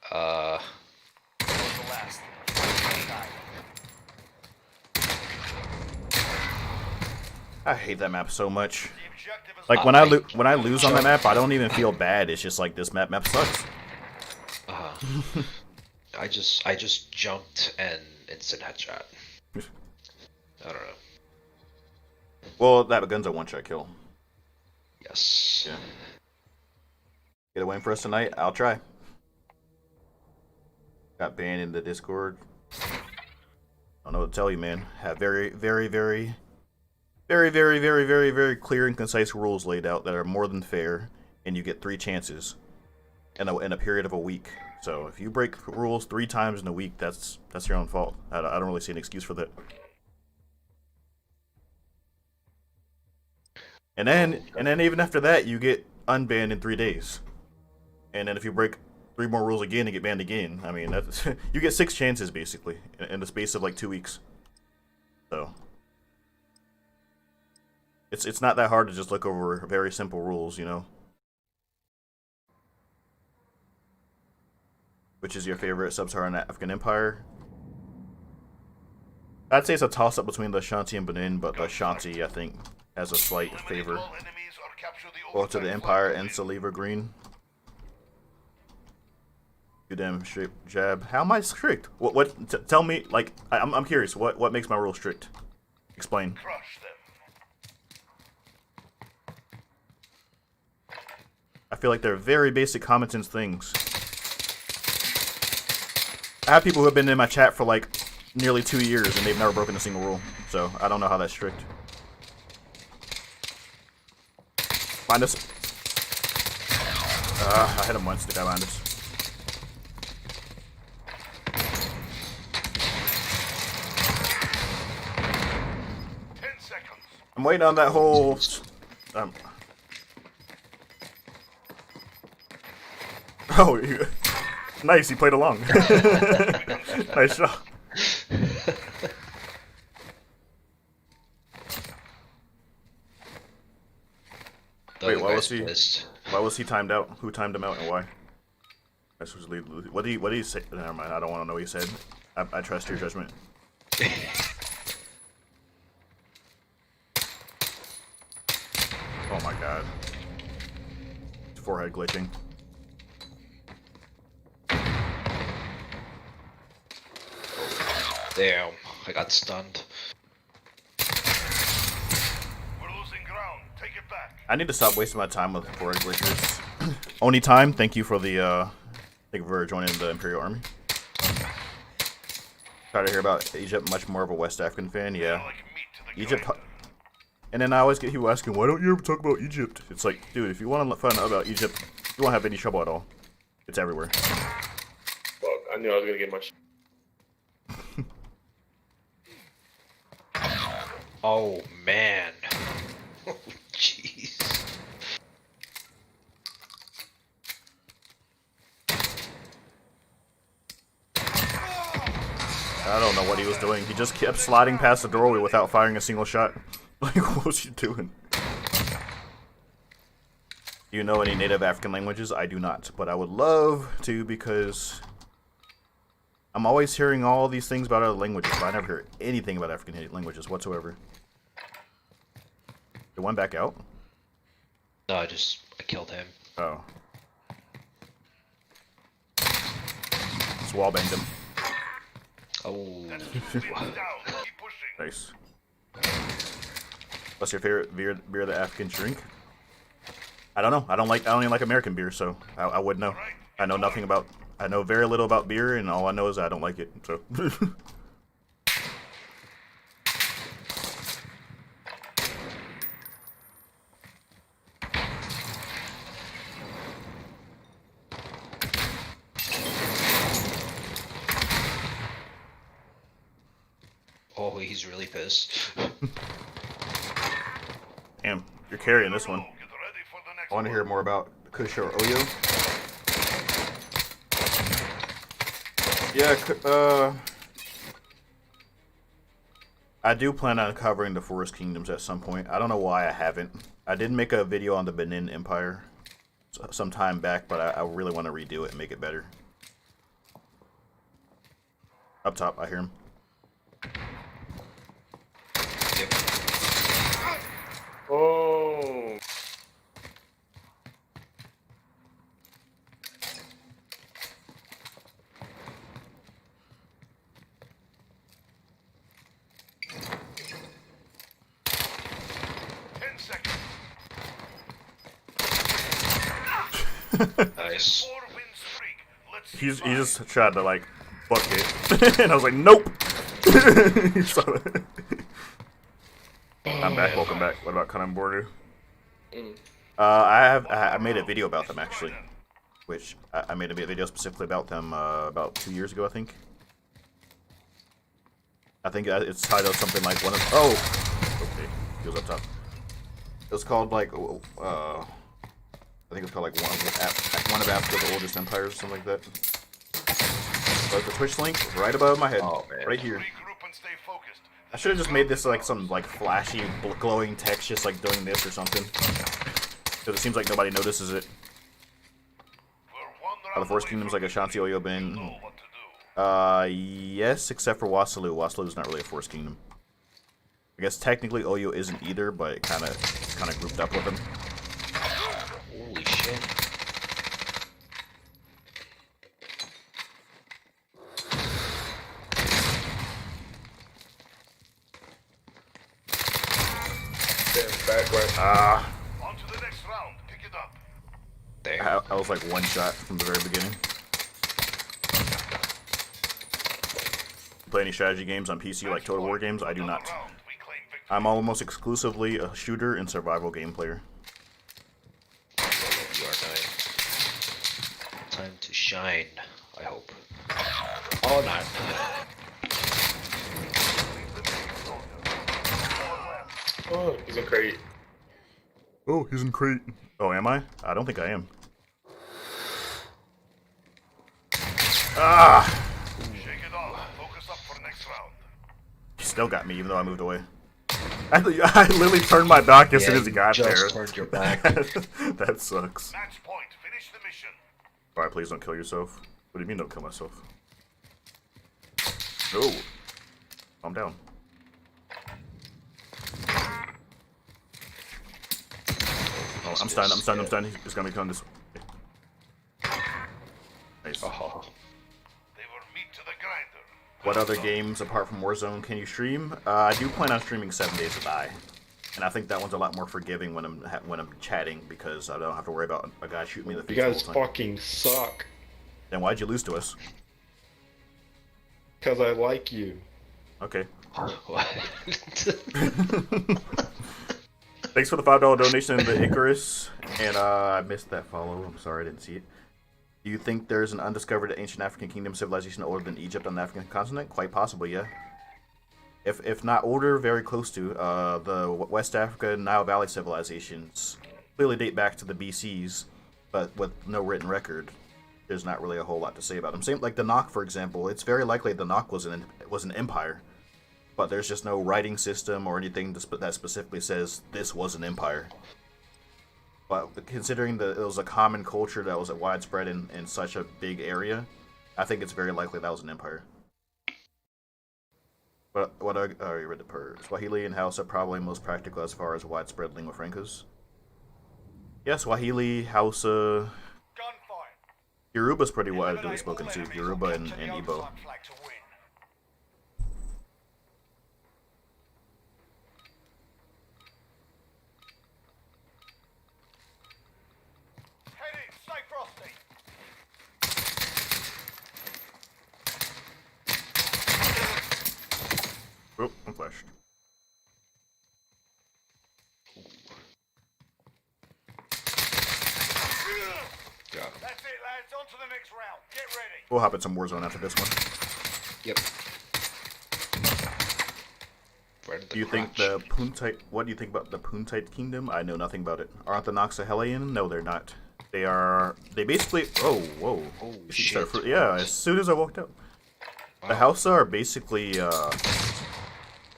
The last. I hate that map so much. The objective is Like when I lose on that map, I don't even feel bad. It's just like this map sucks. I just jumped and instant headshot. I don't know. Well, that gun's a one-shot kill. Yes. Yeah. Get a win for us tonight? I'll try. Got banned in the Discord. I don't know what to tell you, man. Have very clear and concise rules laid out that are more than fair, and you get 3 chances in a period of a week. So if you break rules 3 times in a week, that's your own fault. I don't really see an excuse for that. And then even after that, you get unbanned in 3 days. And then if you break 3 more rules again and get banned again, I mean, that's, you get 6 chances basically in the space of like 2 weeks. So it's not that hard to just look over very simple rules, you know. Which is your favorite sub-Saharan African empire? I'd say it's a toss-up between the Ashanti and Benin, but the Ashanti, I think, has a slight favor. all enemies or capture the Go to the overtime Empire flag and Saliva Green. You damn strict jab. How am I strict? Tell me, like, I'm curious. What makes my rule strict? Explain. Crush them. I feel like they're very basic common sense things. I have people who have been in my chat for like nearly 2 years and they've never broken a single rule. So I don't know how that's strict. Find us. I hit him once. The guy behind us. I'm waiting on that whole. Oh, nice. He played along. Nice shot. Wait, why was he? Why was he timed out? Who timed him out and why? That's what did he say? Never mind. I don't want to know what he said. I trust your judgment. Oh my god. Forehead glitching. Damn, I got stunned. We're losing ground. Take it back. I need to stop wasting my time with forehead glitchers. Only time. Thank you for the thank you for joining the Imperial Army. Try to hear about Egypt. Much more of a West African fan. Yeah, Like meat to the Egypt. grinder. And then I always get people asking, why don't you ever talk about Egypt? It's like, dude, if you want to find out about Egypt, you won't have any trouble at all. It's everywhere. Well, I knew I was gonna get my. Oh man. Oh jeez. I don't know what he was doing. He just kept sliding past the doorway without firing a single shot. Like, what was he doing? Do you know any native African languages? I do not, but I would love to because I'm always hearing all these things about other languages, but I never hear anything about African languages whatsoever. Did one back out? No, I killed him. Oh. Just wallbanged him. Oh. Down. Keep pushing. Nice. What's your favorite beer that Africans drink? I don't know. I don't even like American beer, so I wouldn't know. I know nothing about. I know very little about beer, and all I know is I don't like it. So. Oh, he's really pissed. Damn, you're carrying this one. Get ready for the next I want to hear more about Kush or Oyo. Yeah, I do plan on covering the Forest Kingdoms at some point. I don't know why I haven't. I did make a video on the Benin Empire some time back, but I really want to redo it and make it better. Up top, I hear him. Yep. Oh. 10 seconds. Nice. 4 win streak. Let's see He 5. just tried to like buck it, and I was like, nope. So- I'm back. Welcome back. What about Conan Border? I made a video about them actually, which I made a video specifically about them about 2 years ago, I think. I think it's titled something like one of. Oh, okay. He was up top. It was called like I think it's called like one of Africa's oldest empires, or something like that. But the Twitch link right above my head, Oh, man. right here. Regroup and stay focused. I should have just made this like some like flashy glowing text, just like doing this or something. Because it seems like nobody notices it. We're 1 Are round the Forest away Kingdoms from like Ashanti, Oyo, know Ben? what to do. Yes, except for Wasalu. Wasalu's not really a Forest Kingdom. I guess technically Oyo isn't either, but it kind of grouped up with them. Holy shit. back right. Ah, On to the next round. Pick it up. There. I was like one shot from the very beginning. Play any strategy games on PC like Total War games? I do not. Round. We claim victory. I'm almost exclusively a shooter and survival game player. You are dying. Time to shine, I hope. Oh, not. Oh, he's in crate. Oh, he's in crate. Oh, am I? I don't think I am. Ah! Shake it off. Focus up for next round. He still got me, even though I moved away. I literally turned my back as soon as he got just there. turned your back. That sucks. Match point. Finish the mission. Alright, please don't kill yourself. What do you mean don't kill myself? No. Calm down. Oh, I'm stunned, I'm stunned, I'm stunned. He's gonna be coming this way. Nice. Oh, They were meat to the grinder. What other games apart from Warzone can you stream? I do plan on streaming 7 Days to Die, and I think that one's a lot more forgiving when I'm chatting because I don't have to worry about a guy shooting me in the face. You guys the whole time. fucking suck. Then why'd you lose to us? Cause I like you. Okay. what? Thanks for the $5 donation to the Icarus, and I missed that follow. I'm sorry, I didn't see it. Do you think there's an undiscovered ancient African kingdom civilization older than Egypt on the African continent? Quite possibly, yeah. If not older, very close to. The West Africa and Nile Valley civilizations clearly date back to the BCs, but with no written record. There's not really a whole lot to say about them. Same like the Nok, for example. It's very likely the Nok was an empire, but there's just no writing system or anything that specifically says this was an empire. But considering that it was a common culture that was widespread in such a big area, I think it's very likely that was an empire. But what I already read the per Swahili and Hausa probably most practical as far as widespread lingua francas. Yeah, Swahili, Hausa, Gunfight. Yoruba's pretty widely Eliminate spoken all too. enemies Yoruba or and capture the Igbo. overtime flag to win. Head in. Stay frosty. Oh, I'm flashed. yeah. That's it, lads. On to the next round. Get ready. We'll hop in some Warzone after this one. Yep. Right at Do you think crotch. the Puntite? What do you think about the Puntite Kingdom? I know nothing about it. Aren't the Noxahelian? No, they're not. They are. They basically. Oh, whoa. Oh, You shit. start yeah, as soon as I walked out. The Wow. Hausa are basically.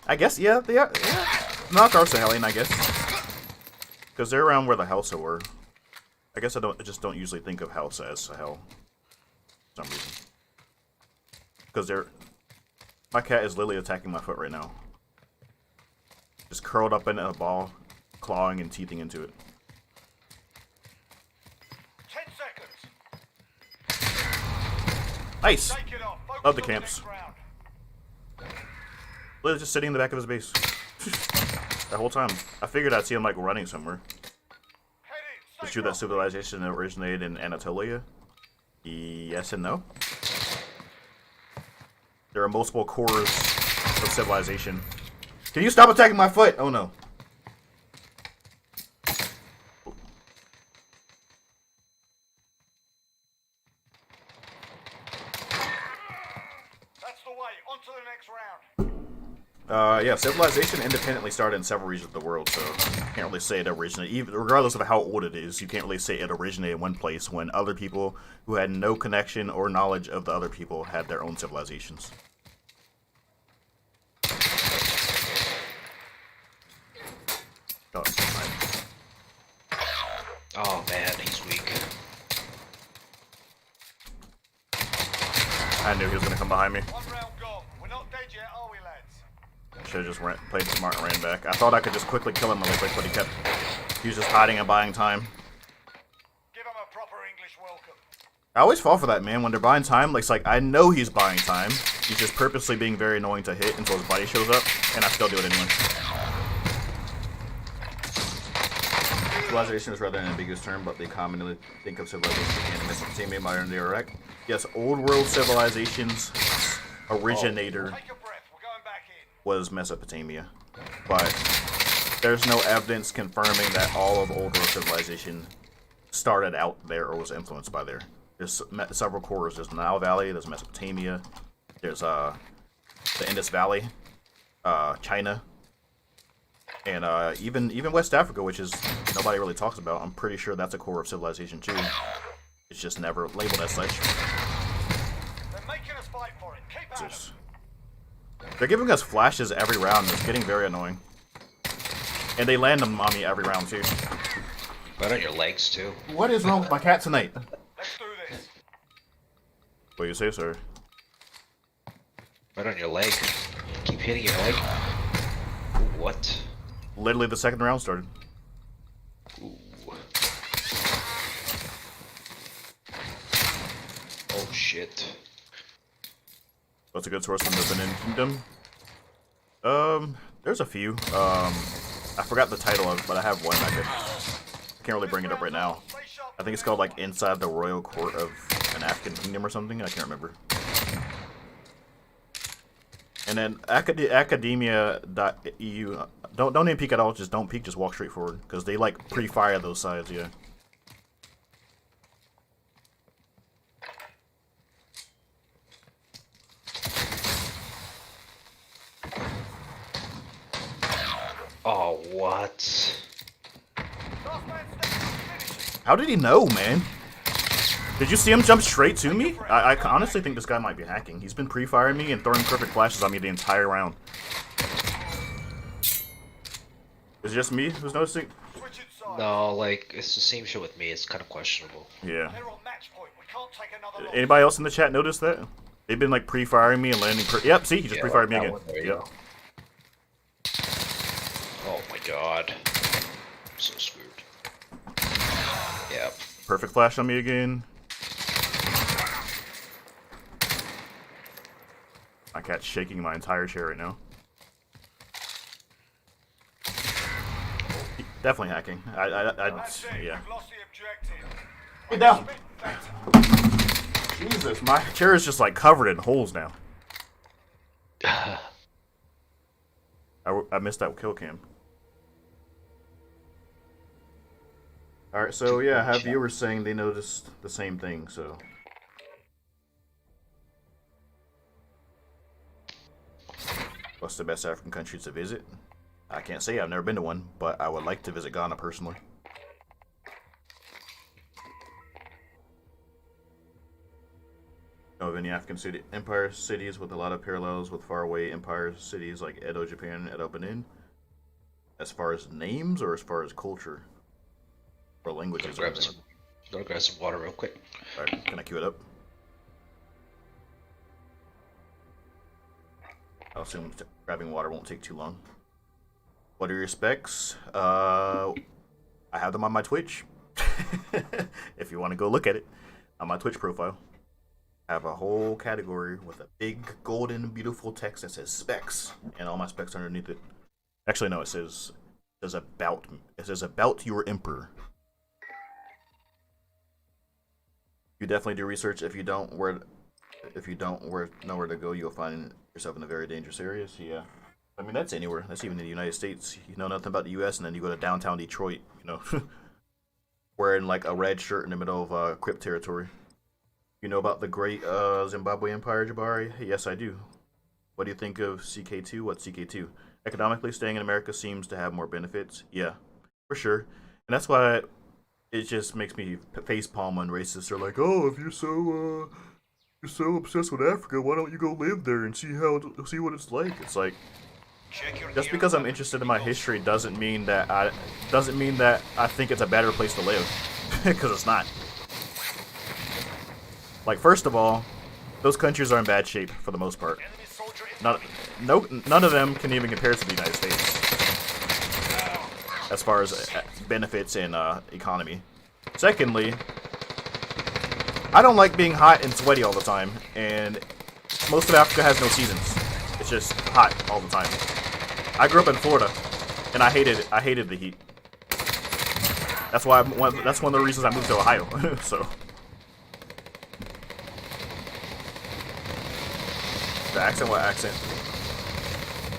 I guess yeah, they are. Yeah. Not Sahelian, I guess. Because they're around where the Hausa were. I guess I just don't usually think of Hausa as Sahel. For some reason. Because they're. My cat is literally attacking my foot right now. Just curled up in a ball, clawing and teething into it. 10 seconds. Nice! Take it off. Focus Love the on camps. next round. Literally just sitting in the back of his base. The whole time. I figured I'd see him like running somewhere. Head in. Is Stay true that frosty. civilization originated in Anatolia? Yes and no. There are multiple cores of civilization. Can you stop attacking my foot? Oh no. That's the way. On to the next round. Yeah, civilization independently started in several regions of the world, so you can't really say it originated. Even regardless of how old it is, you can't really say it originated in one place when other people who had no connection or knowledge of the other people had their own civilizations. Oh, fine. Oh man, he's weak. I knew he was gonna come behind me. One round gone. We're not dead yet, are we, lads? Should have just played smart and ran back. I thought I could just quickly kill him really quick, but he was just hiding and buying time. Give him a proper English welcome. I always fall for that, man. When they're buying time, it's like I know he's buying time. He's just purposely being very annoying to hit until his buddy shows up, and I still do it anyway. Civilization is rather an ambiguous term, but they commonly think of civilization in Mesopotamia, modern day Iraq. Yes, old world civilization's originator Take a breath. We're going back in. was Mesopotamia, but there's no evidence confirming that all of old world civilization started out there or was influenced by there. There's several cores. There's the Nile Valley, there's Mesopotamia, there's the Indus Valley, China, and even West Africa, which is nobody really talks about. I'm pretty sure that's a core of civilization too. It's just never labeled as such. They're making us fight for it. Keep at 'em. They're giving us flashes every round. It's getting very annoying. And they land them on me every round too. Right on your legs too. What is wrong with my cat tonight? Let's do this. What do you say, sir? Right on your leg. Keep hitting your leg. Ooh, what? Literally the second round started. Ooh. Oh shit. What's a good source from the Benin Kingdom? There's a few. I forgot the title of it, but I have one I can't really bring it up right now. I think it's called like Inside the Royal Court of an African Kingdom or something. I can't remember. And then academia.eu. Don't even peek at all. Just don't peek. Just walk straight forward because they like pre-fire those sides. Yeah. Oh, what? Last man standing. Finish it. How did he know, man? Did you see him jump straight to me? I honestly think this guy might be hacking. He's been pre-firing me and throwing perfect flashes on me the entire round. Is it just me who's noticing? Switching sides. No, like, it's the same shit with me. It's kind of questionable. Yeah. They're on match point. We can't take another loss. Anybody else in the chat notice that? They've been like pre-firing me and landing. Yep, see, he just Yeah, pre-fired me that again. one, there you Yep. go. Oh my god. I'm so screwed. Yep. Perfect flash on me again. My cat's shaking my entire chair right now. Definitely hacking. That's it. Yeah. We've lost the objective. Get down. Spit better. Jesus, my chair is just like covered in holes now. I missed that kill cam. Alright, so yeah, I have viewers saying they noticed the same thing, so. What's the best African country to visit? I can't say I've never been to one, but I would like to visit Ghana personally. Know of any African empire cities with a lot of parallels with faraway empire cities like Edo, Japan, and Edo, Benin? As far as names or as far as culture? Or languages? Go grab some water real quick. Alright, can I queue it up? I'll assume grabbing water won't take too long. What are your specs? I have them on my Twitch. If you want to go look at it. On my Twitch profile. I have a whole category with a big, golden, beautiful text that says specs. And all my specs underneath it. Actually, no, it says about your emperor. You definitely do research. If you don't know where to go, you'll find yourself in a very dangerous area. So yeah, I mean that's anywhere. That's even in the United States. You know nothing about the U.S. and then you go to downtown Detroit. You know, wearing like a red shirt in the middle of Crip territory. You know about the great Zimbabwe Empire, Jabari? Yes, I do. What do you think of CK2? What's CK2? Economically, staying in America seems to have more benefits. Yeah, for sure. And that's why it just makes me facepalm when racists are like, oh, if you're so obsessed with Africa, why don't you go live there and see what it's like? It's like, Check your just gear because I'm and interested in my history doesn't mean that I think it's a better place to live, because it's not. Like, first of all, those countries are in bad shape for the most part. enemy soldier in None of them can even compare to the United States as far as benefits and economy. Secondly, I don't like being hot and sweaty all the time, and most of Africa has no seasons. It's just hot all the time. I grew up in Florida, and I hated the heat. That's why that's one of the reasons I moved to Ohio. So the accent, what accent?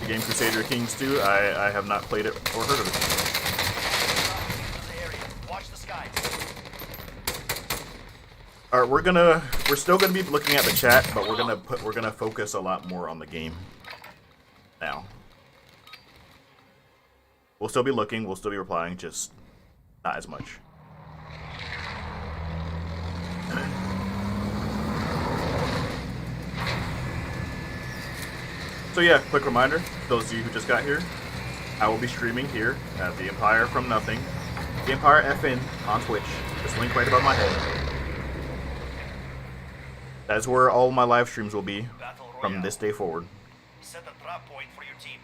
The game Crusader Kings 2. I have not played it or heard of it. The area. Watch the skies. All right, we're still gonna be looking at the chat, but we're gonna focus a lot more on the game now. We'll still be looking, we'll still be replying, just not as much. So yeah, quick reminder, those of you who just got here, I will be streaming here at The Empire from Nothing, The Empire FN on Twitch. Just link right above my head. That is where all my live streams will be from this day forward. Set a trap point for your team.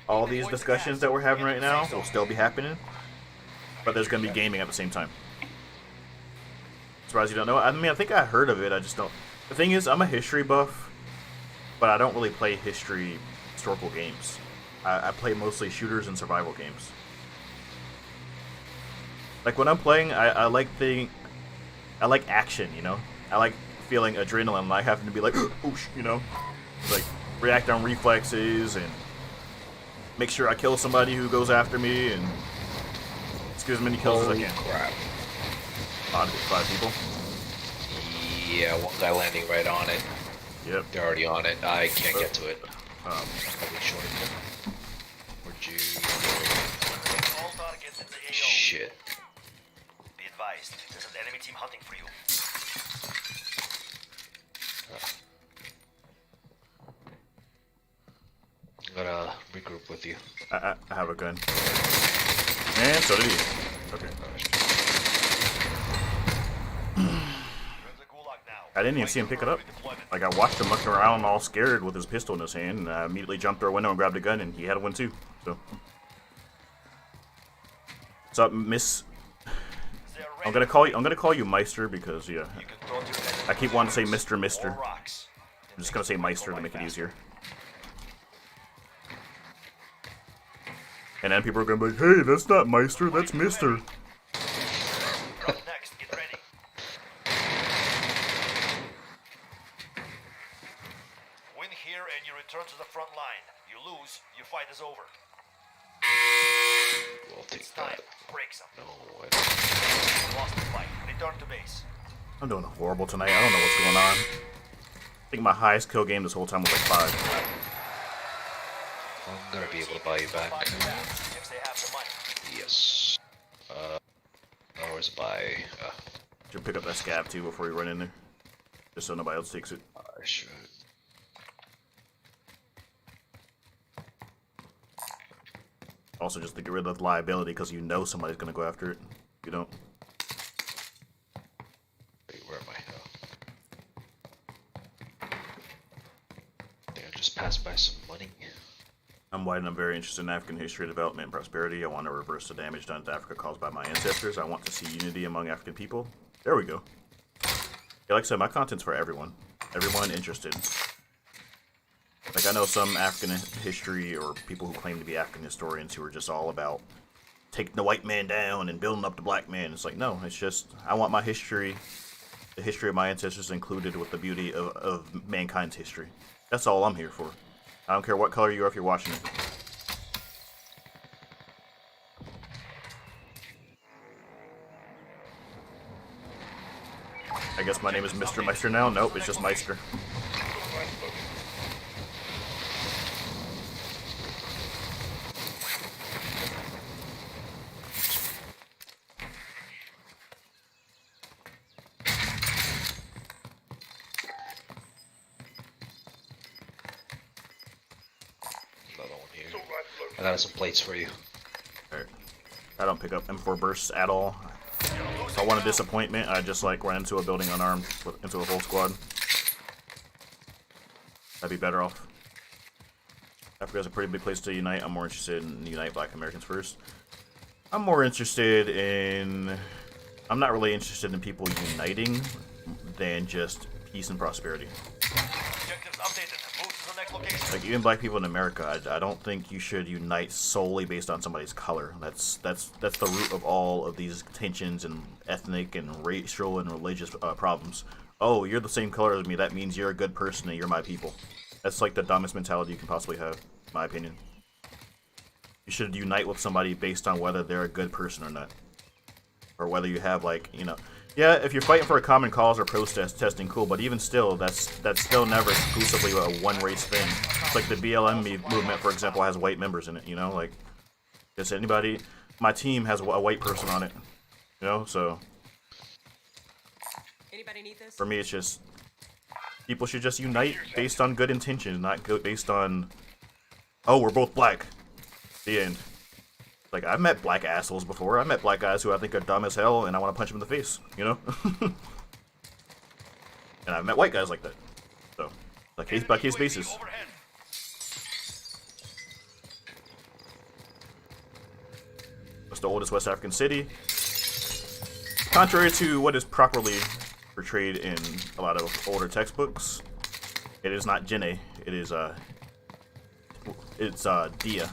All these discussions that we're having right now will still be happening, but there's going to be gaming at the same time. Surprised you don't know. I mean, I think I heard of it, I just don't. The thing is, I'm a history buff, but I don't really play historical games. I play mostly shooters and survival games. Like when I'm playing, I like action, you know? I like feeling adrenaline, like having to be like, oosh, you know? Like, react on reflexes and make sure I kill somebody who goes after me and let's get as many kills as I can. Crap. 5 people. Yeah, one guy landing right on it. Yep. They're already on it. I can't get to it. Um, Probably short. Would you? All targets in the AO. Shit. Be advised, there's an enemy team hunting for you. I'm gonna regroup with you. I have a gun. And so did he. Okay. You're in the gulag now. I didn't even see him pick it up. Like, I watched him looking around all scared with his pistol in his hand, and I immediately jumped through a window and grabbed a gun, and he had one too. So. What's up, Miss? They're I'm ready. gonna call you Meister because yeah. You can throw to your enemy I keep wanting to say Mr. Mister. or rocks. I'm just gonna say Meister to make it easier. And then people are gonna be like, hey, that's not Meister, that's Mister. You're up next, get ready. Win here and you return to the front line. You lose, your fight is over. We'll take It's time. that. Break some. No, I don't. Lost the fight. Return to base. I'm doing horrible tonight. I don't know what's going on. I think my highest kill game this whole time was like 5. I'm gonna be able to buy you back. If they have the money. Yes. Hours buy. Should pick up that scab too before you run in there. Just so nobody else takes it. I should. Also, just to get rid of the liability because you know somebody's gonna go after it. You don't. Wait, where am I? I think I just passed by some money. I'm white and I'm very interested in African history, development, and prosperity. I want to reverse the damage done to Africa caused by my ancestors. I want to see unity among African people. There we go. Yeah, like I said, my content's for everyone. Everyone interested. Like, I know some African history or people who claim to be African historians who are just all about taking the white man down and building up the black man. It's like, no, it's just, I want my history, the history of my ancestors included with the beauty of mankind's history. That's all I'm here for. I don't care what color you are if you're watching it. I guess my name is Mr. Meister now? Nope, it's just Meister. Another one here. I got some plates for you. Alright. I don't pick up M4 bursts at all. If I want a disappointment, I just like run into a building unarmed into a whole squad. I'd be better off. Africa's a pretty big place to unite. I'm more interested in unite Black Americans first. I'm more interested in... I'm not really interested in people uniting than just peace and prosperity. Objectives updated. Move to the next location. Like even black people in America, I don't think you should unite solely based on somebody's color. That's the root of all of these tensions and ethnic and racial and religious problems. Oh, you're the same color as me. That means you're a good person and you're my people. That's like the dumbest mentality you can possibly have, in my opinion. You should unite with somebody based on whether they're a good person or not, or whether you have like yeah, if you're fighting for a common cause or protesting, cool. But even still, that's still never exclusively a one race thing. It's like the BLM movement, for example, has white members in it. Like just anybody. My team has a white person on it. So Anybody need this? for me, it's just people should just unite based on good intentions, not based on, oh, we're both black. The end. Like, I've met black assholes before. I've met black guys who I think are dumb as hell, and I want to punch them in the face, And I've met white guys like that. So, like case by case basis. Overhead. It's the oldest West African city. Contrary to what is properly portrayed in a lot of older textbooks, it is not Jene. It is it's Dia.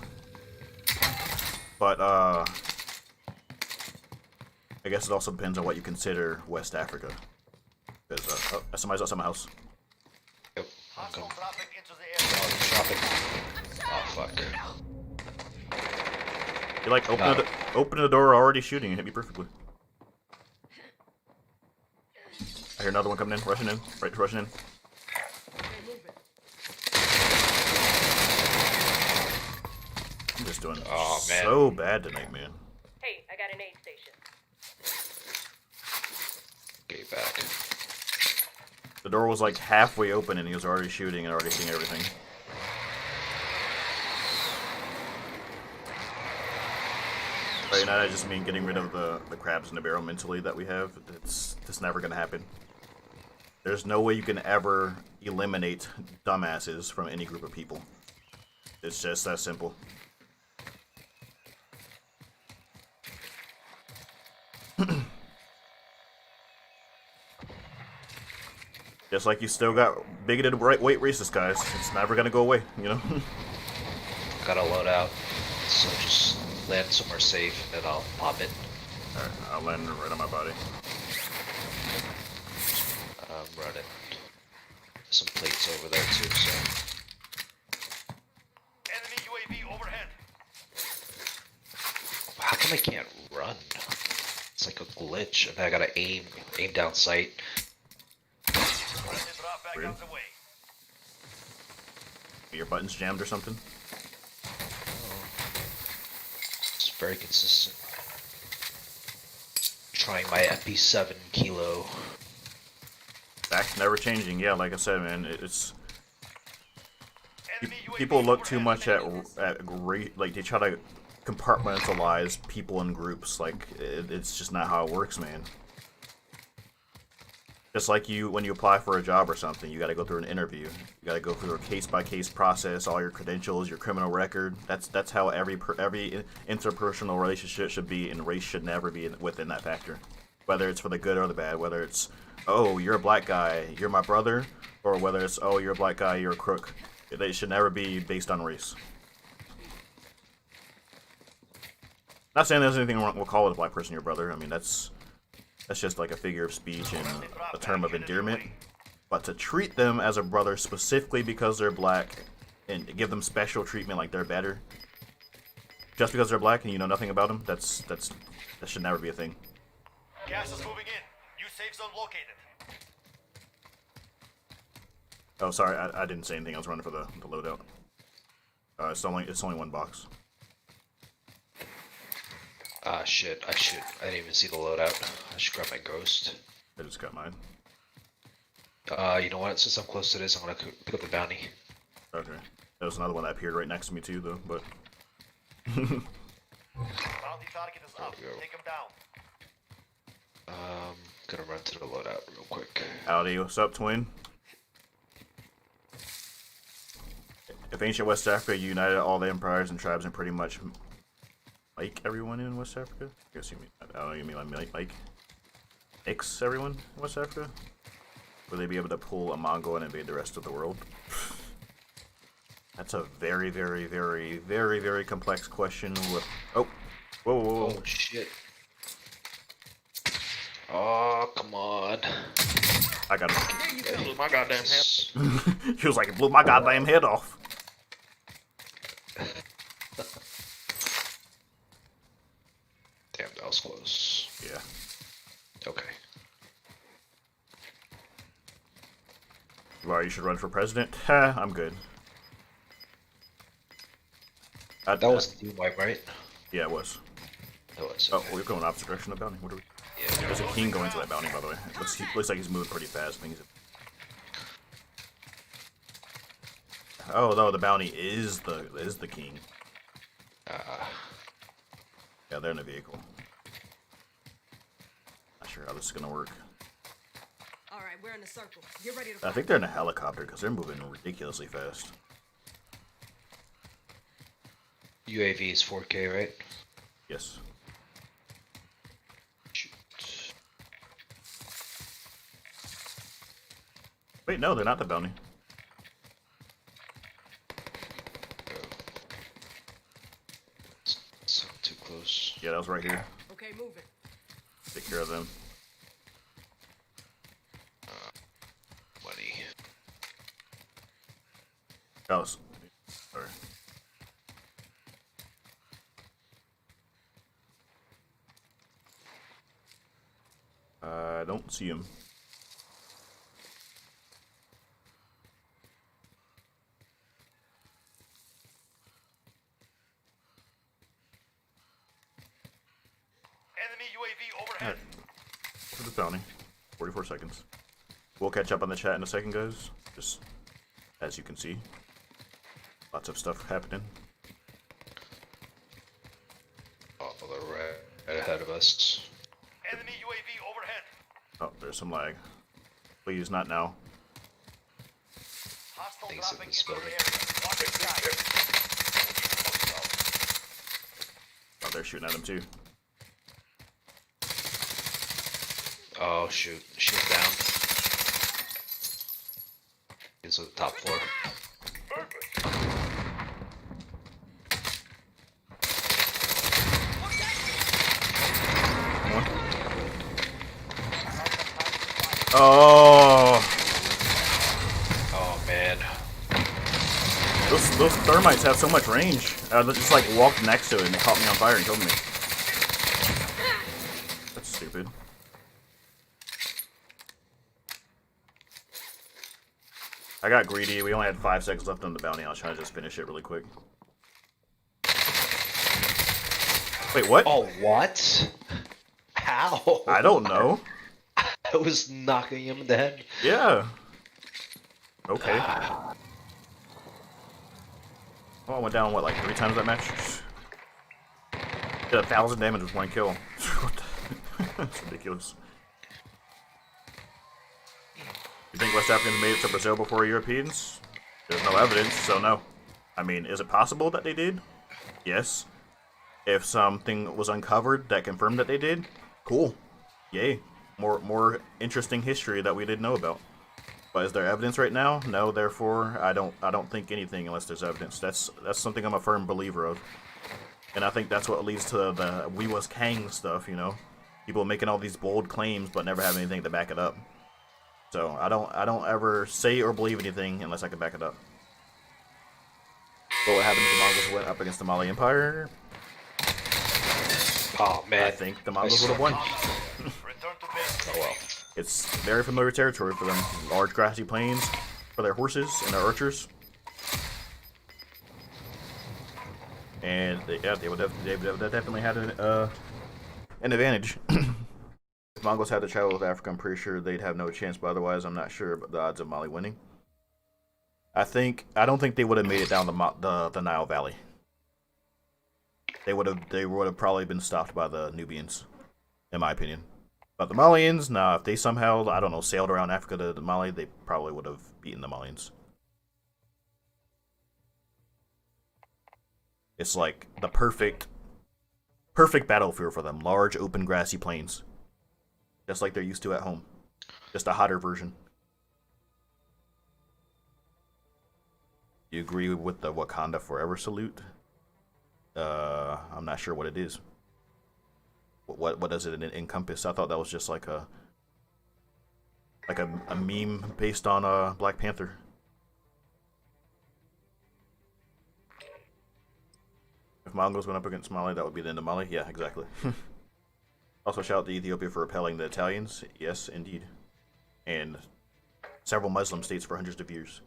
But I guess it also depends on what you consider West Africa. Because somebody's outside my house. Yep. I'm Hostile coming. dropping into the area. Oh, dropping. Oh, fuck. You like open the door already shooting and hit me perfectly. I hear another one coming in, rushing in, rushing in. I'm just doing so bad tonight, man. Hey, I got an aid station. Get back. The door was like halfway open and he was already shooting and already seeing everything. Right now, I just mean getting rid of the crabs in the barrel mentally that we have. It's just never gonna happen. There's no way you can ever eliminate dumbasses from any group of people. It's just that simple. Just like you still got bigoted white racist guys. It's never gonna go away, Gotta load out. So just land somewhere safe and then I'll pop it. Alright, I'll land right on my body. I'm running. Some plates over there too, so. Enemy UAV overhead. How come I can't run? It's like a glitch, and then I gotta aim down sight. Friendly drop back Weird. on the way. Your buttons jammed or something? It's very consistent. Trying my FP7 kilo. Back never changing. Yeah, like I said, man, it's Enemy UAV people look too overhead. much at like they try to compartmentalize people in groups. Like it's just not how it works, man. Just like when you apply for a job or something, you got to go through an interview. You got to go through a case-by-case process, all your credentials, your criminal record. That's how every interpersonal relationship should be, and race should never be within that factor. Whether it's for the good or the bad, whether it's, oh, you're a black guy, you're my brother, or whether it's, oh, you're a black guy, you're a crook. They should never be based on race. Not saying there's anything wrong. We'll call it a black person your brother. I mean, that's just like a figure of speech and a term of endearment. But to treat them as a brother specifically because they're black and give them special treatment like they're better just because they're black and you know nothing about them, that should never be a thing. Gas is moving in. New safe zone located. Oh, sorry, I didn't say anything. I was running for the loadout. It's only one box. Ah, shit. I didn't even see the loadout. I should grab my ghost. I just got mine. You know what? Since I'm close to this, I'm gonna pick up the bounty. Okay. There was another one that appeared right next to me too, though. But Bounty target is up. There we go. Take him down. Gonna run to the loadout real quick. howdy, what's up, twin? If ancient West Africa united all the empires and tribes and pretty much like everyone in West Africa? I guess you mean, I don't know, you mean like X everyone in West Africa? Would they be able to pull a Mongol and invade the rest of the world? That's a very, very, very, very, very complex question with... Oh. Whoa, whoa, whoa. Oh, shit. Oh, come on. I got him. There you go. My goddamn hand. He was like, it blew my goddamn head off. Damn, that was close. Yeah. Okay. Well, you should run for president? Ha, I'm good. That was the team wipe, right? Yeah, it was. That was. Oh, Okay. we're going opposite direction of the bounty. What are we? Yeah. There's a king going to that bounty, by the way. Looks like he's moving pretty fast. Oh no, the bounty is the king. Yeah, they're in a vehicle. Not sure how this is gonna work. All right, we're in the circle. Get ready to I fight. think they're in a helicopter because they're moving ridiculously fast. UAV is 4K, right? Yes. Shoot. Wait, no, they're not the bounty. It's too close. Yeah, that was right here. Okay, move it. Take care of them. Money. Oh, sorry. I don't see him. Enemy UAV overhead. For the bounty. 44 seconds. We'll catch up on the chat in a second, guys. Just as you can see. Lots of stuff happening. Oh, they're right ahead of us. Enemy UAV overhead. Oh, there's some lag. Please, not now. Hostile Things in dropping this into the building. area. Watch the sky. Oh, they're shooting at him too. Oh, shoot. Shoot down. He's on the top floor. One. Oh, Oh, man. those thermites have so much range. I just like walked next to it and they caught me on fire and killed me. That's stupid. I got greedy. We only had 5 seconds left on the bounty. I was trying to just finish it really quick. Wait, what? Oh, what? How? I don't know. I was knocking him in the head. Yeah. Okay. Oh, I went down, what, like 3 times that match? Did 1,000 damage with 1 kill. What the- That's ridiculous. You think West Africans made it to Brazil before Europeans? There's no evidence, so no. I mean, is it possible that they did? Yes. If something was uncovered that confirmed that they did, cool. Yay. More interesting history that we didn't know about. But is there evidence right now? No, therefore I don't think anything unless there's evidence. That's something I'm a firm believer of. And I think that's what leads to the We Was Kang stuff, you know. People making all these bold claims but never have anything to back it up. So I don't ever say or believe anything unless I can back it up. But what happened if the Mongols went up against the Mali Empire? Oh, man. I think the Mongols would have won. Return to base. Oh, well. It's very familiar territory for them. Large grassy plains for their horses and their archers. And they would have definitely had an advantage. If Mongols had to travel with Africa, I'm pretty sure they'd have no chance. But otherwise, I'm not sure about the odds of Mali winning. I don't think they would have made it down the Nile Valley. They would have probably been stopped by the Nubians, in my opinion. But the Malians, nah, if they somehow, I don't know, sailed around Africa to Mali, they probably would have beaten the Malians. It's like the perfect battlefield for them. Large, open, grassy plains. Just like they're used to at home. Just a hotter version. You agree with the Wakanda Forever salute? I'm not sure what it is. What does it encompass? I thought that was just like a meme based on Black Panther. If Mongols went up against Mali, that would be the end of Mali. Yeah, exactly. Also, shout out to Ethiopia for repelling the Italians. Yes, indeed. And several Muslim states for hundreds of years.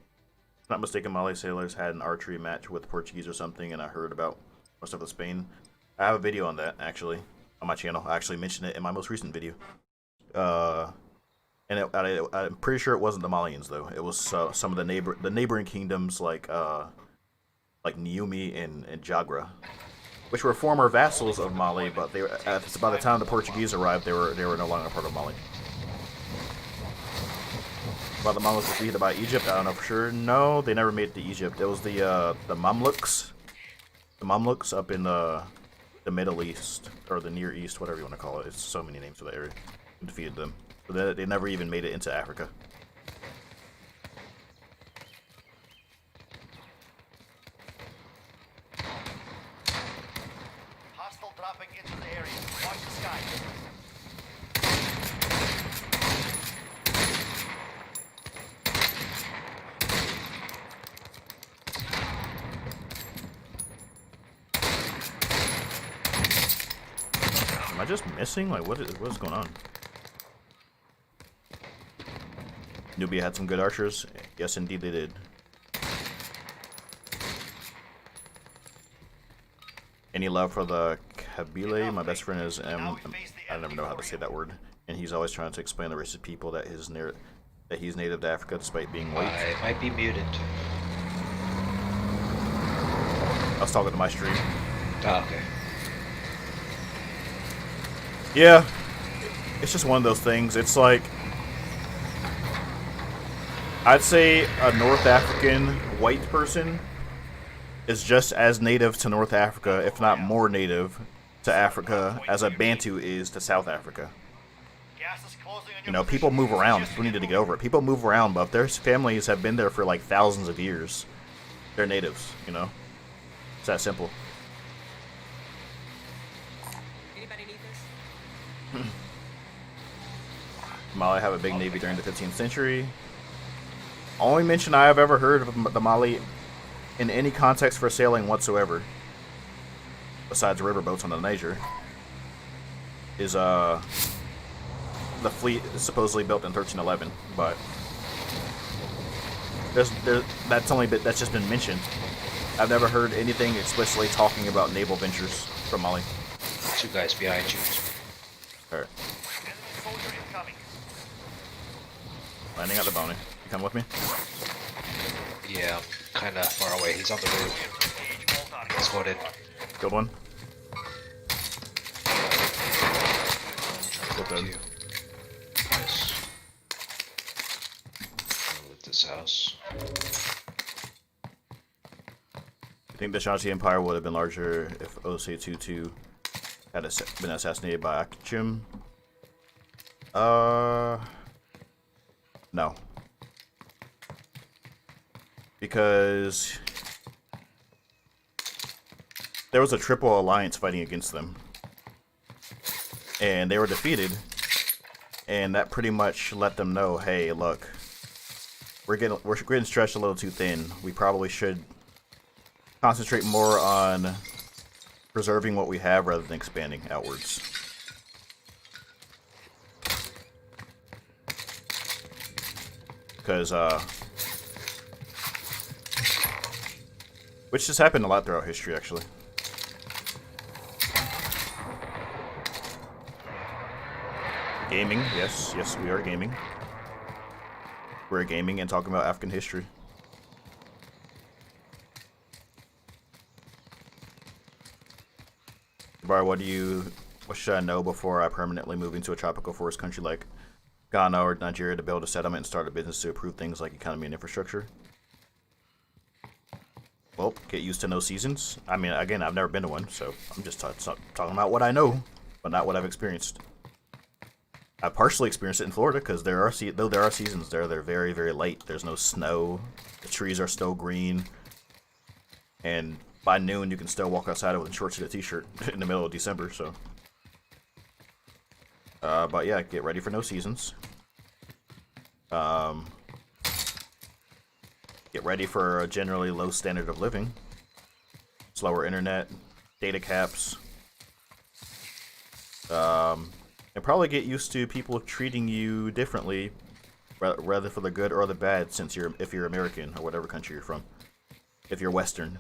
If I'm not mistaken, Mali sailors had an archery match with the Portuguese or something, and I heard about most of the Spain. I have a video on that, actually, on my channel. I actually mentioned it in my most recent video. And I'm pretty sure it wasn't the Malians, though. It was some of the neighboring kingdoms, like Niumi and Jagra, which were former vassals of Mali, but they were, by the time the Portuguese arrived, they were no longer part of Mali. About the Mongols defeated by Egypt, I don't know for sure. No, they never made it to Egypt. It was the Mamluks. The Mamluks up in the Middle East, or the Near East, whatever you want to call it. It's so many names for that area. Who defeated them. So they never even made it into Africa. Hostile dropping into the area. Watch the sky. Am I just missing? Like, what is going on? Nubia had some good archers. Yes, indeed they did. Any love for the Kabyle? My best friend is I never know how to say that word. And he's always trying to explain to racist people that he's native to Africa despite being white. I might be muted. I was talking to my stream. Oh, okay. Yeah, it's just one of those things. It's like, I'd say a North African white person is just as native to North Africa, if not more native to Africa, as a Bantu is to South Africa. Gas is closing on your You know, people move around. People need to get over it. People move around, but if their families have been there for like thousands of years, they're natives, you know? It's that simple. Anybody need this? Mali have a big navy during the 15th century. Only mention I have ever heard of the Mali in any context for sailing whatsoever, besides riverboats on the Niger, is the fleet is supposedly built in 1311, but that's just been mentioned. I've never heard anything explicitly talking about naval ventures from Mali. Two guys behind you. Alright, enemy soldier incoming. landing at the bounty. You come with me? Yeah, I'm kind of far away. He's on the roof. Engage all targets. Spotted. Killed one. Both dead. You. Nice. Loot this house. I think the Shanxi Empire would have been larger if Osei Tutu had been assassinated by Akchim. No. Because there was a triple alliance fighting against them. And they were defeated. And that pretty much let them know, hey, look, we're getting stretched a little too thin. We probably should concentrate more on preserving what we have rather than expanding outwards. Because, which has happened a lot throughout history, actually. Gaming, yes, we are gaming. We're gaming and talking about African history. Bar, what should I know before I permanently move into a tropical forest country like Ghana or Nigeria to build a settlement and start a business to improve things like economy and infrastructure? Well, get used to no seasons. I mean, again, I've never been to one, so I'm just talking about what I know, but not what I've experienced. I partially experienced it in Florida because there are seasons there. They're very, very late. There's no snow. The trees are still green. And by noon, you can still walk outside with a shorts and a t-shirt in the middle of December, so. But yeah, get ready for no seasons. Get ready for a generally low standard of living. Slower internet, data caps. And probably get used to people treating you differently, rather for the good or the bad, since if you're American or whatever country you're from. If you're Western.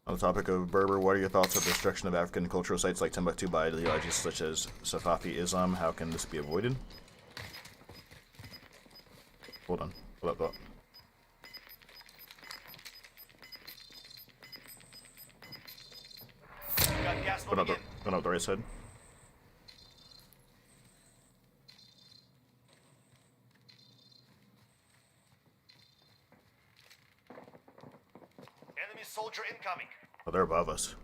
On the topic of Berber, what are your thoughts on the destruction of African cultural sites like Timbuktu by ideologies such as Safafi Islam? How can this be avoided? Hold on. Hold up. Got gas moving in. Going up the right side. Enemy soldier incoming. Oh, they're above us.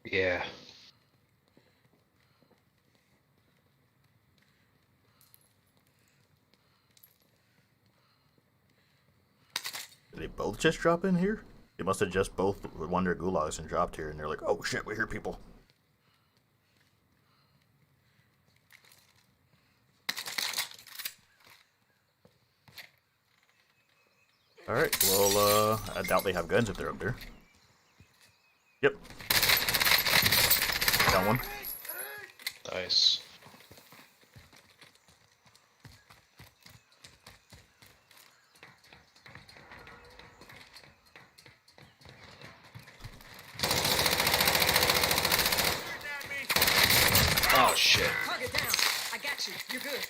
Yeah. Did they both just drop in here? They must have just both won their gulags and dropped here, and they're like, oh shit, we hear people. Alright, well, I doubt they have guns if they're up there. Yep. Got one. Nice. Oh shit. Target down. I got you. You're good.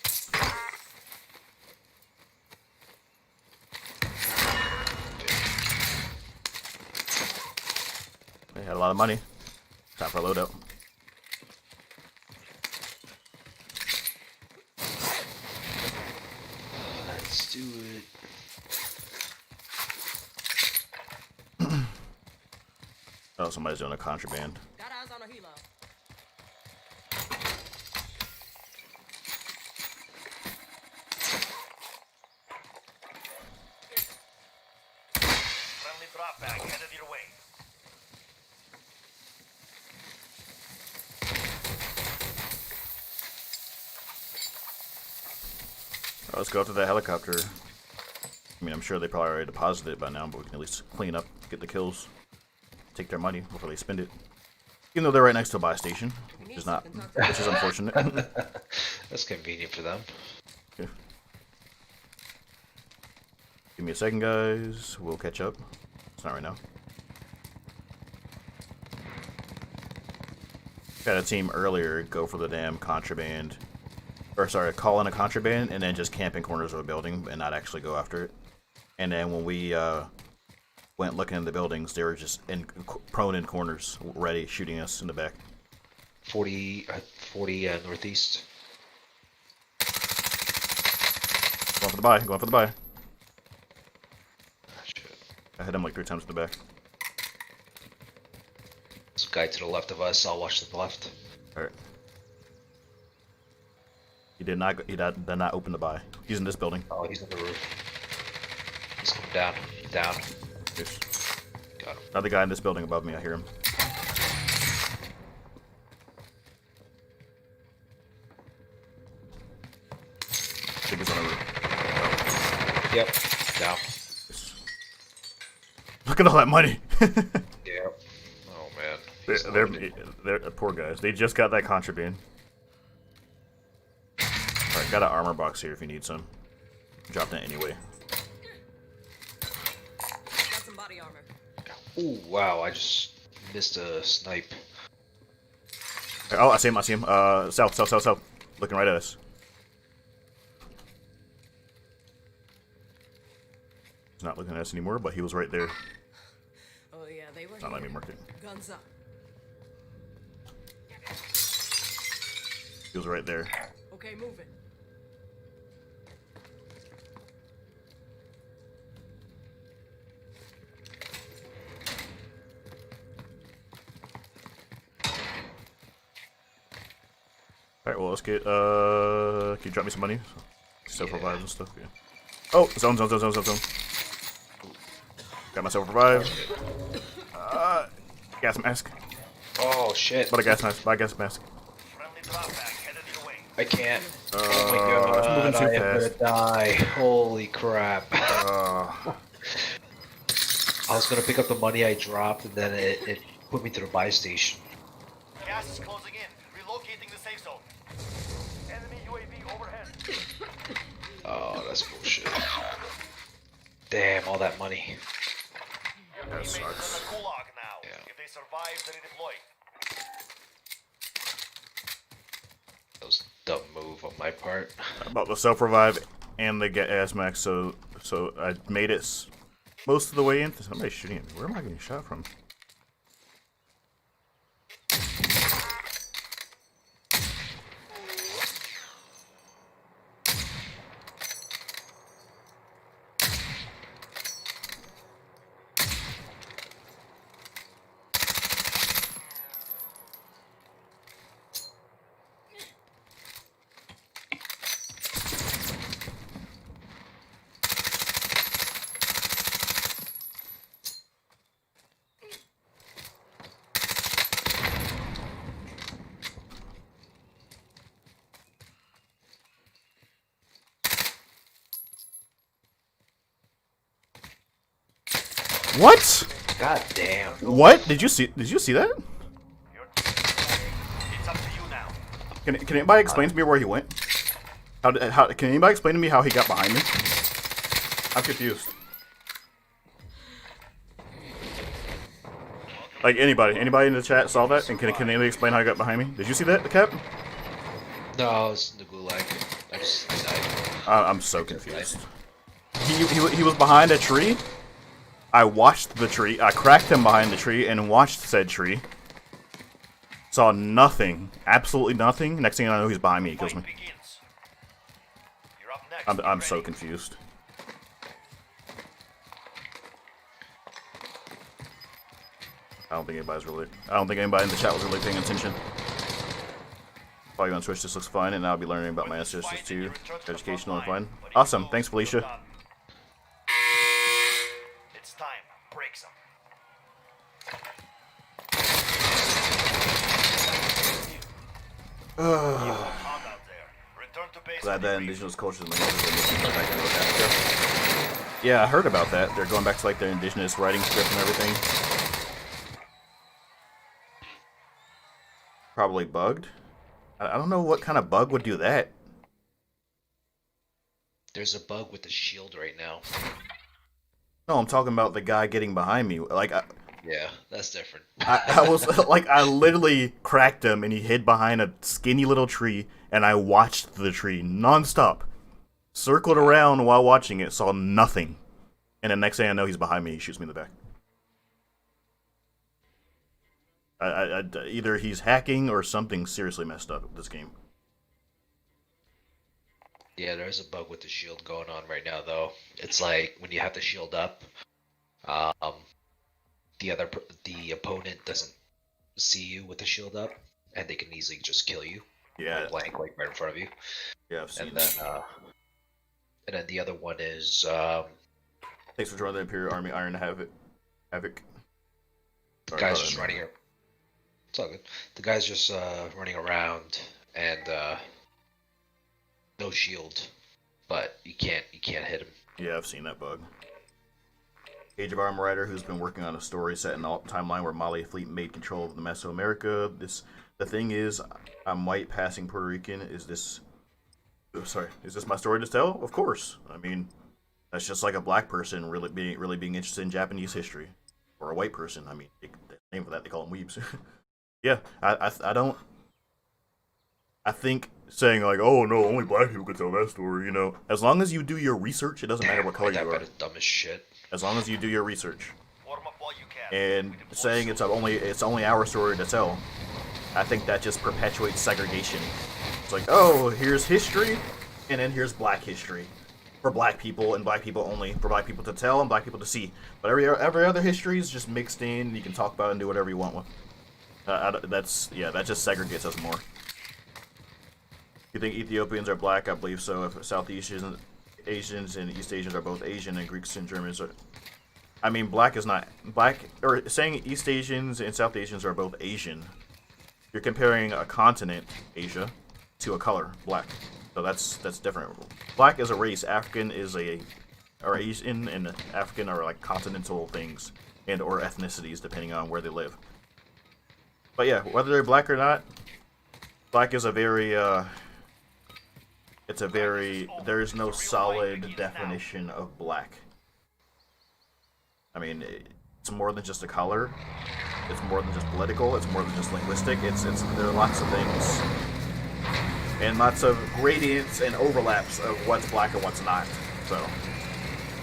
They had a lot of money. Time for a loadout. Let's do it. Oh, somebody's doing a contraband. Got eyes on a helo. Friendly drop bag headed your way. Let's go up to the helicopter. I mean, I'm sure they probably already deposited it by now, but we can at least clean up, get the kills, take their money before they spend it. Even though they're right next to a buy station, which is unfortunate. That's convenient for them. Okay. Give me a second, guys. We'll catch up. It's not right now. Got a team earlier go for the damn contraband. Or sorry, call in a contraband and then just camp in corners of a building and not actually go after it. And then when we went looking in the buildings, they were just prone in corners, ready, shooting us in the back. 40 northeast. Going for the buy, going for the buy. Ah, shit. I hit him like 3 times in the back. Some guy to the left of us. I'll watch to the left. Alright. He did not open the buy. He's in this building. Oh, he's on the roof. He's coming down. Down. Yes. Got him. Another guy in this building above me, I hear him. I think he's on the roof. Yep. Down. Yes. Look at all that money! Yep. Oh man. He's they're poor guys. They just got that contraband. Alright, got an armor box here if you need some. Dropped it anyway. Got some body armor. Ooh, wow, I just missed a snipe. Oh, I see him, south. Looking right at us. He's not looking at us anymore, but he was right there. Oh yeah, they were Not here. let me mark it. Guns up. He was right there. Okay, move it. Alright, Alright, well, let's get, can you drop me some money? Self-revives and stuff, yeah. Oh, zone. Got my self-revive. Gas mask. Oh shit! Buy a gas mask. Buy a gas mask. Friendly drop back headed your way. I can't. Oh my god! it's moving too I am gonna fast. die. Holy crap! I was gonna pick up the money I dropped, and then it put me to the buy station. Gas is closing in. Relocating the safe zone. Enemy UAV overhead. Oh, that's bullshit. Damn, all that money. That Teammates are in sucks. the gulag now. Yeah. If they survive, they redeploy. That was a dumb move on my part. About the self-revive and the gas mask, so I made it most of the way in. Somebody's shooting at me. Where am I getting shot from? What? God damn. What? Did you see that? It's up to you now. Can anybody explain to me where he went? Can anybody explain to me how he got behind me? I'm confused. Like anybody in the chat saw that, and can anybody explain how he got behind me? Did you see that, Cap? No, I was in the gulag. I just died. I'm so confused. He was behind a tree. I watched the tree. I cracked him behind the tree and watched said tree. Saw nothing. Absolutely nothing. Next thing I know, he's behind me. He kills me. Fight begins. You're up next. I'm Get so ready. confused. I don't think anybody in the chat was really paying attention. Following on Twitch, this looks fun, and I'll be learning about my ancestors too. Educational and fun. Awesome. Thanks, Felicia. It's time. Break some. Combat there. Return to base. Glad and that debrief. indigenous cultures and languages are missing from back in North Africa. Yeah, I heard about that. They're going back to like their indigenous writing script and everything. Probably bugged. I don't know what kind of bug would do that. There's a bug with the shield right now. No, I'm talking about the guy getting behind me. Like, Yeah, that's different. I was like, I literally cracked him, and he hid behind a skinny little tree, and I watched the tree nonstop. Circled around while watching it, saw nothing, and the next thing I know, he's behind me. He shoots me in the back. Either he's hacking or something seriously messed up with this game. Yeah, there's a bug with the shield going on right now, though. It's like when you have the shield up, the opponent doesn't see you with the shield up, and they can easily just kill you. Yeah, Blank, like right in front of you. yeah, I've seen And that. then the other one is Thanks for joining the Imperial Army Iron Havoc. the guy's just running. It's all good. The guy's just running around and no shield, but you can't hit him. Yeah, I've seen that bug. Age of Armor Rider, who's been working on a story set in the timeline where Mali fleet made control of the Mesoamerica. The thing is, I'm white, passing Puerto Rican. Is this my story to tell? Of course. I mean, that's just like a black person really being interested in Japanese history, or a white person. I mean, the name for that, they call them weebs. Yeah, I don't. I think saying like, oh no, only black people could tell that story. You know, as long as you do your research, it doesn't matter what color that you are. is dumb as shit. As long as you do your research. Warm up while you can. And We deploy saying soon. it's only our story to tell, I think that just perpetuates segregation. It's like, oh, here's history, and then here's black history for black people and black people only, for black people to tell and black people to see. But every other history is just mixed in. You can talk about it and do whatever you want with. That just segregates us more. You think Ethiopians are black? I believe so. If Southeast Asians and East Asians are both Asian, and Greeks and Germans are. I mean, black is not black. Or saying East Asians and South Asians are both Asian. You're comparing a continent, Asia, to a color, black. So that's different. Black is a race. African is or Asian and African are like continental things and or ethnicities depending on where they live. But yeah, whether they're black or not, black is a very there is no solid definition of black. I mean, it's more than just a color. It's more than just political. It's more than just linguistic. There are lots of things and lots of gradients and overlaps of what's black and what's not. So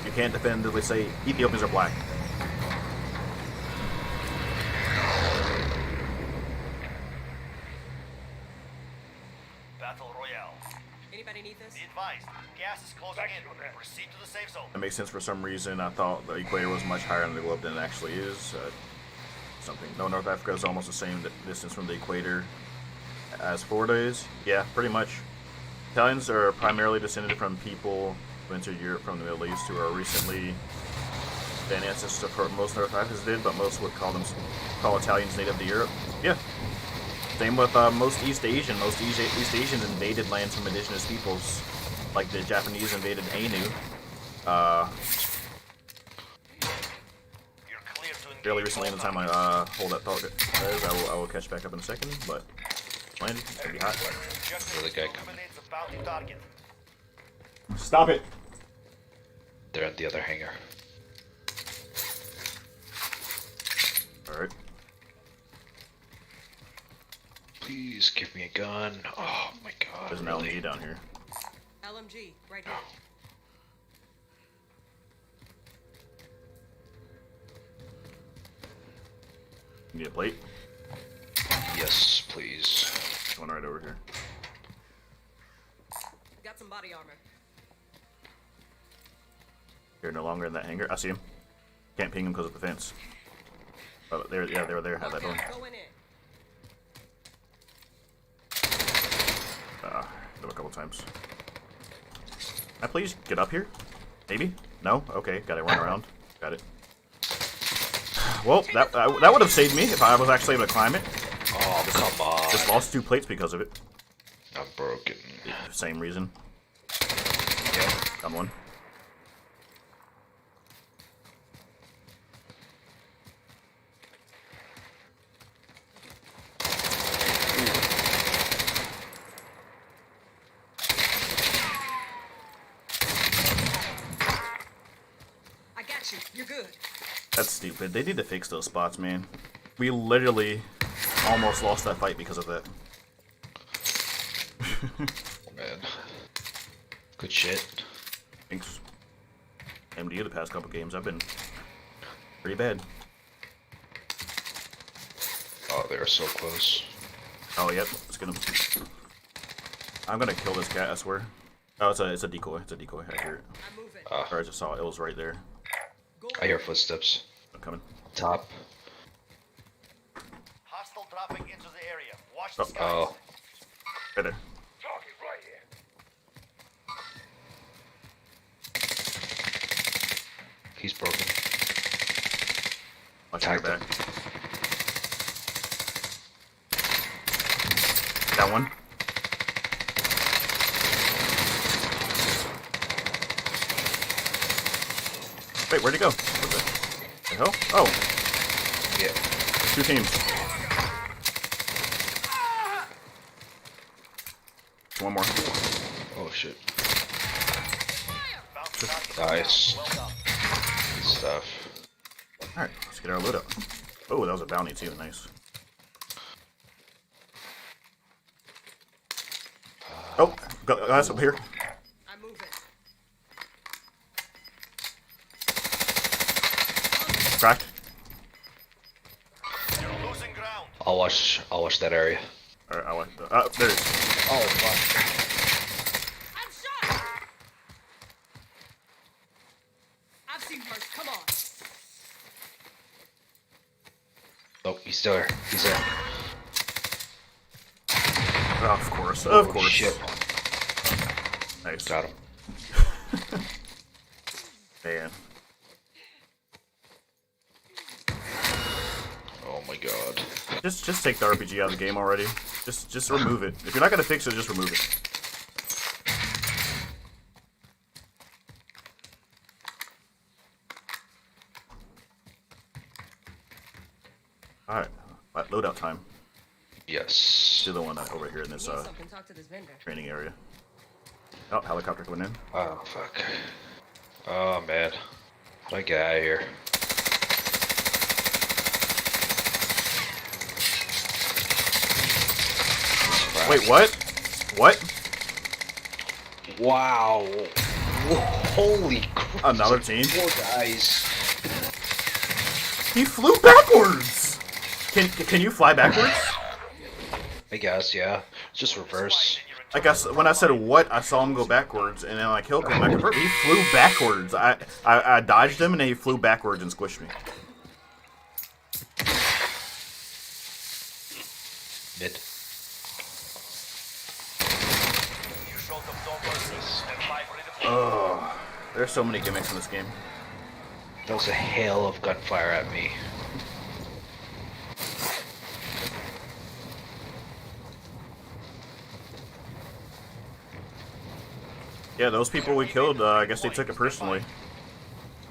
you can't definitively say Ethiopians are black. Battle Royale. Anybody need this? Be advised, gas is closing in. Proceed to the safe zone. That makes sense for some reason. I thought the equator was much higher on the globe than it actually is. No, North Africa is almost the same distance from the equator as Florida is. Yeah, pretty much. Italians are primarily descended from people who entered Europe from the Middle East who are recently been ancestors for most North Africans did, but most would call Italians native to Europe. Yeah. Same with most East Asian. Most East Asians invaded lands from indigenous peoples, like the Japanese invaded Ainu. You're clear to engage. Fairly recently, in the time I hold that thought, I will catch back up in a second. But landed, it's gonna be hot. Where the guy coming? Eliminates the bounty target. Stop it! They're at the other hangar. All right. Please give me a gun. Oh my god. There's an really? LMG down here. LMG, right here. You need a plate? Yes, please. One right over here. Got some body armor. You're no longer in that hangar. I see him. Can't ping him because of the fence. Oh, there. Yeah, they were there. Had that Okay, door. going in. Go a couple times. Can I please get up here? Maybe? No? Okay, gotta run around. Got it. Well, that would have saved me if I was actually able to climb it. Oh, come on. Just lost 2 plates because of it. I'm broken. Same reason. Yeah. Come on. I got you. You're good. That's stupid. They need to fix those spots, man. We literally almost lost that fight because of that. Oh, man. Good shit. Thanks. MD the past couple games, I've been pretty bad. Oh, they're so close. Oh, yep. It's gonna. I'm gonna kill this cat. I swear. Oh, it's a decoy. It's a decoy. I hear it. I'm moving. Or I just saw it. It was right there. Go I hear footsteps. I'm coming. Top. Hostile dropping into the area. Watch Oh, the skies. Oh. Right there. Target right here. He's broken. Watch your Tagged him. back. That one. Wait, where'd he go? What the hell? Oh, Yeah. 2 teams. One more. Oh shit. Bounty target. Nice. Well done. Good stuff. Alright, let's get our loot up. Oh, that was a bounty too. Nice. Oh, guys up here. I'm moving. Cracked. You're losing ground. I'll watch that area. Alright, I like the. There it is. Oh fuck. I'm shot. I've seen first. Come on. Oh, he's still there. He's there. Oh, of course. Of Oh, course. shit. Nice. Got him. Man. Oh my god. Just take the RPG out of the game already. Just remove it. If you're not gonna fix it, just remove it. Alright. Loadout time. Yes. Do the one over here in this Need something, talk to this vendor. training area. Oh, helicopter coming in. Oh fuck. Oh man. How do I get out of here? Wait, what? What? Wow. Holy crap. Another team? 4 guys. He flew backwards! Can you fly backwards? I guess, yeah. It's just reverse. I guess when I said what, I saw him go backwards, and then I killed him. He flew backwards. I dodged him, and then he flew backwards and squished me. Mid. You showed them no mercy. And 5 redeployed. Oh, there's so many gimmicks in this game. That was a hail of gunfire at me. Yeah, those people we killed, I guess they took it personally.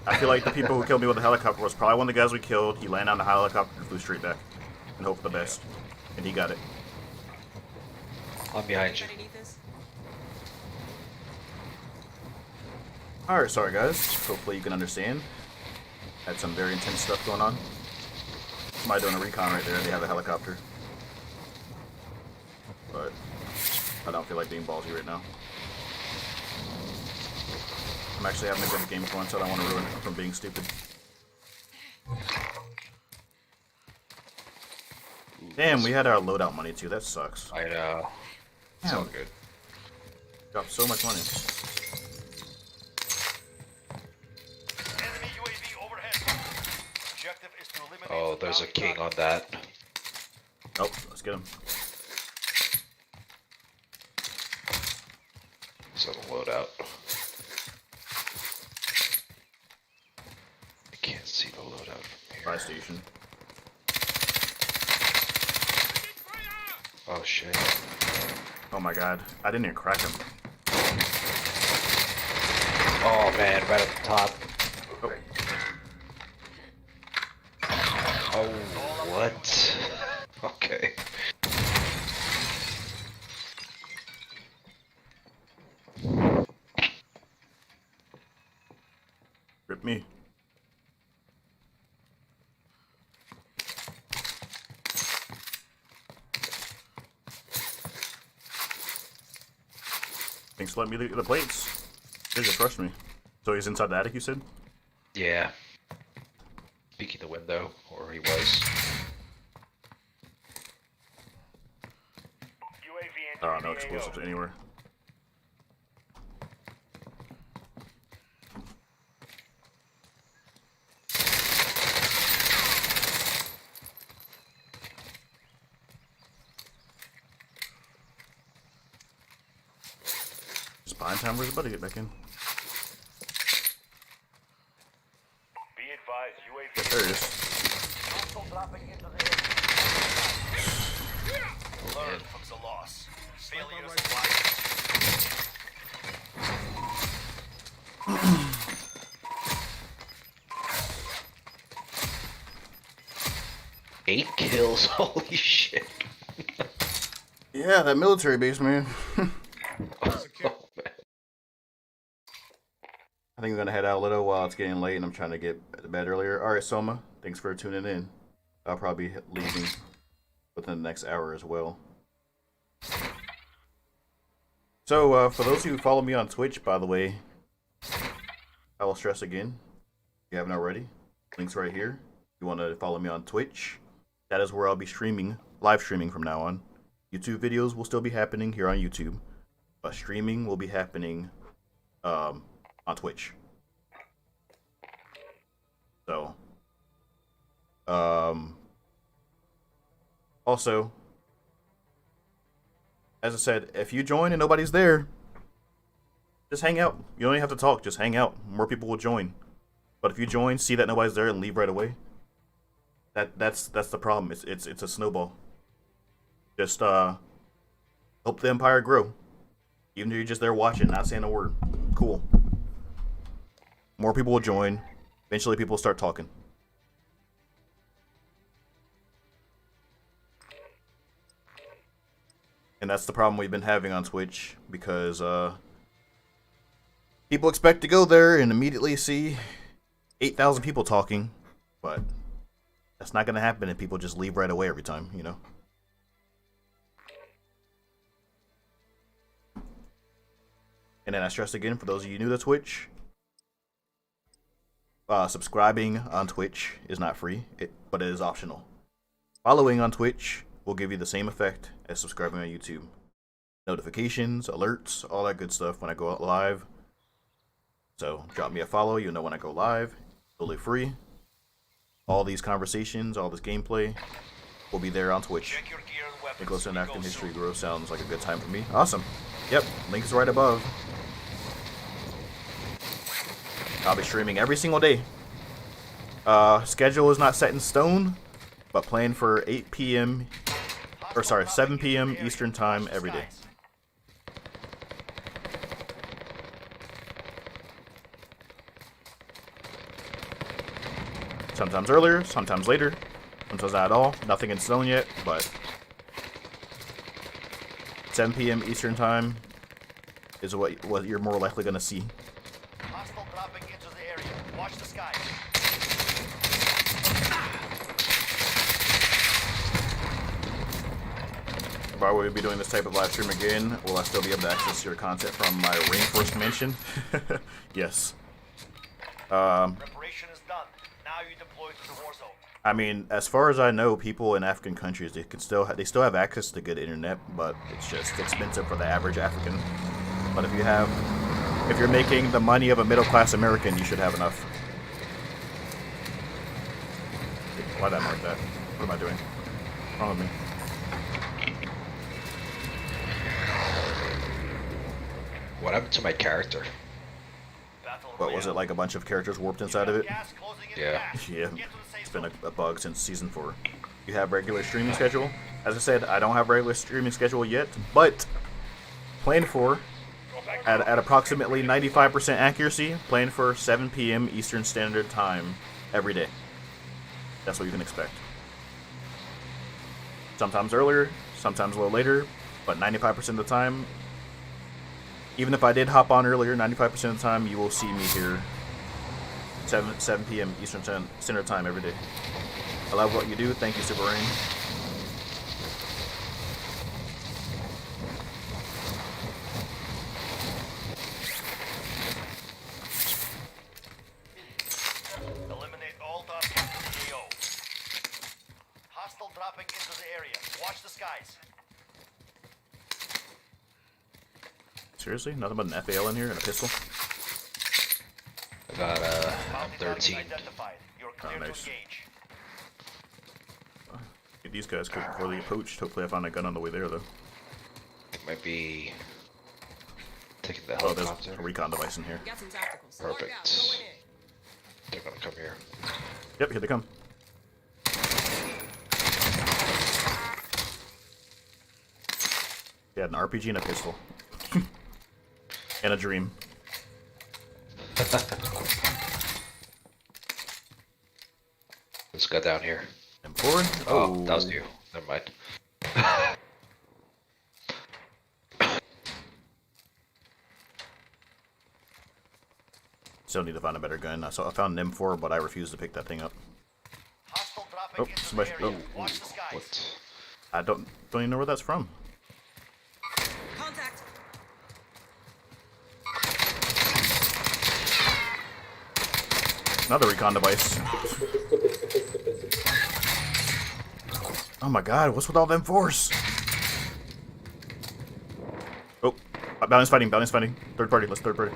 I feel like the people who killed me with the helicopter was probably one of the guys we killed. He landed on the helicopter and flew straight back. And hope for the best. And he got it. I'm behind you. Anybody need this? Alright, sorry guys. Hopefully you can understand. Had some very intense stuff going on. Somebody doing a recon right there and they have a helicopter. But I don't feel like being ballsy right now. I'm actually having a good game for once, so I don't want to ruin it from being stupid. Damn, we had our loadout money too. That sucks. I know. It's all Damn. good. Dropped so much money. Enemy UAV overhead. Objective is to eliminate Oh, there's a bounty king on targets. that. Oh, let's get him. He's on the loadout. I can't see the loadout from Buy here. station. Oh shit. Oh my god. I didn't even crack him. Oh man, right at the top. Oh. Oh, what? Okay. Rip me. Thanks for letting me the plates. You just rushed me. So he's inside the attic, you said? Yeah. Peeking the window, or he was. UAV Oh, entering no the explosives AO. anywhere. Just buying time for his buddy to get back in. Be advised, UAV Yep, there he is. hostile dropping into the AO. Learn from the loss. Failures wise. 8 kills, holy shit. Yeah, that military base, man. Oh, man. I think I'm gonna head out a little while it's getting late and I'm trying to get to bed earlier. Alright, Soma, thanks for tuning in. I'll probably be leaving within the next hour as well. So, for those who follow me on Twitch, by the way, I will stress again, if you haven't already, links right here. If you want to follow me on Twitch, that is where I'll be streaming, live streaming from now on. YouTube videos will still be happening here on YouTube, but streaming will be happening on Twitch. So, also, as I said, if you join and nobody's there, Just hang out. You don't even have to talk. Just hang out. More people will join. But if you join, see that nobody's there, and leave right away, that's the problem. It's a snowball. Just help the empire grow. Even though you're just there watching, not saying a word. Cool. More people will join. Eventually, people will start talking. And that's the problem we've been having on Twitch, because people expect to go there and immediately see 8,000 people talking, but that's not going to happen if people just leave right away every time, you know? And then I stress again, for those of you new to Twitch, subscribing on Twitch is not free, but it is optional. Following on Twitch will give you the same effect as subscribing on YouTube. Notifications, alerts, all that good stuff when I go out live. So drop me a follow, you'll know when I go live. Totally free. All these conversations, all this gameplay will be there on Twitch. Check your gear and weapons. Nicholas and We Acting go History soon. Grow sounds like a good time for me. Awesome. Yep, link is right above. I'll be streaming every single day. Schedule is not set in stone, but plan for 8 p.m. or sorry, 7 p.m. Eastern time every day. Sometimes earlier, sometimes later, sometimes not at all. Nothing in stone yet, but 7 p.m. Eastern time is what you're more likely going to see. Hostile dropping into the area. Watch the skies. If I were to be doing this type of live stream again, will I still be able to access your content from my Rainforest Mansion? Yes. Preparation is done. Now you deploy to the war zone. I mean, as far as I know, people in African countries, they still have access to good internet, but it's just expensive for the average African. But if you're making the money of a middle-class American, you should have enough. Why'd I mark that? What am I doing? What's wrong with me? What happened to my character? Battle What was it, Royale. like a bunch of characters warped inside of it? Gas closing in Yeah. fast. Yeah, Get to the safe it's been zone. a bug since season 4. You have regular streaming schedule. As I said, I don't have regular streaming schedule yet, but plan for at approximately 95% accuracy. Plan for 7 p.m. Eastern Standard Time every day. That's what you can expect. Sometimes earlier, sometimes a little later, but 95% of the time, even if I did hop on earlier, 95% of the time you will see me here 7 p.m. Eastern Standard Time every day. I love what you do. Thank you, Super Rain. Eliminate all targets in the AO. Hostile dropping into the area. Watch the skies. Seriously? Nothing but an FAL in here and a pistol? I got Bounty target M13. identified. You're clear nice. to engage. Get these guys quick before they get poached. Hopefully I find a gun on the way there, though. It might be taking the Oh, there's helicopter. a recon device in here. Got some tacticals. Mark Perfect. out. Going in. They're gonna come here. Yep, here they come. He had an RPG and a pistol. And a dream. Let's go down here. And forward. Oh, that was you. Never mind. Still need to find a better gun. So I found an M4, but I refuse to pick that thing up. Hostile dropping Oh, into somebody- the area. oh, Watch the skies. What? I don't even know where that's from. Contact. Another recon device. Oh my god, what's with all them force? Oh, Bounty's fighting, Bounty's fighting. Third party, let's third party.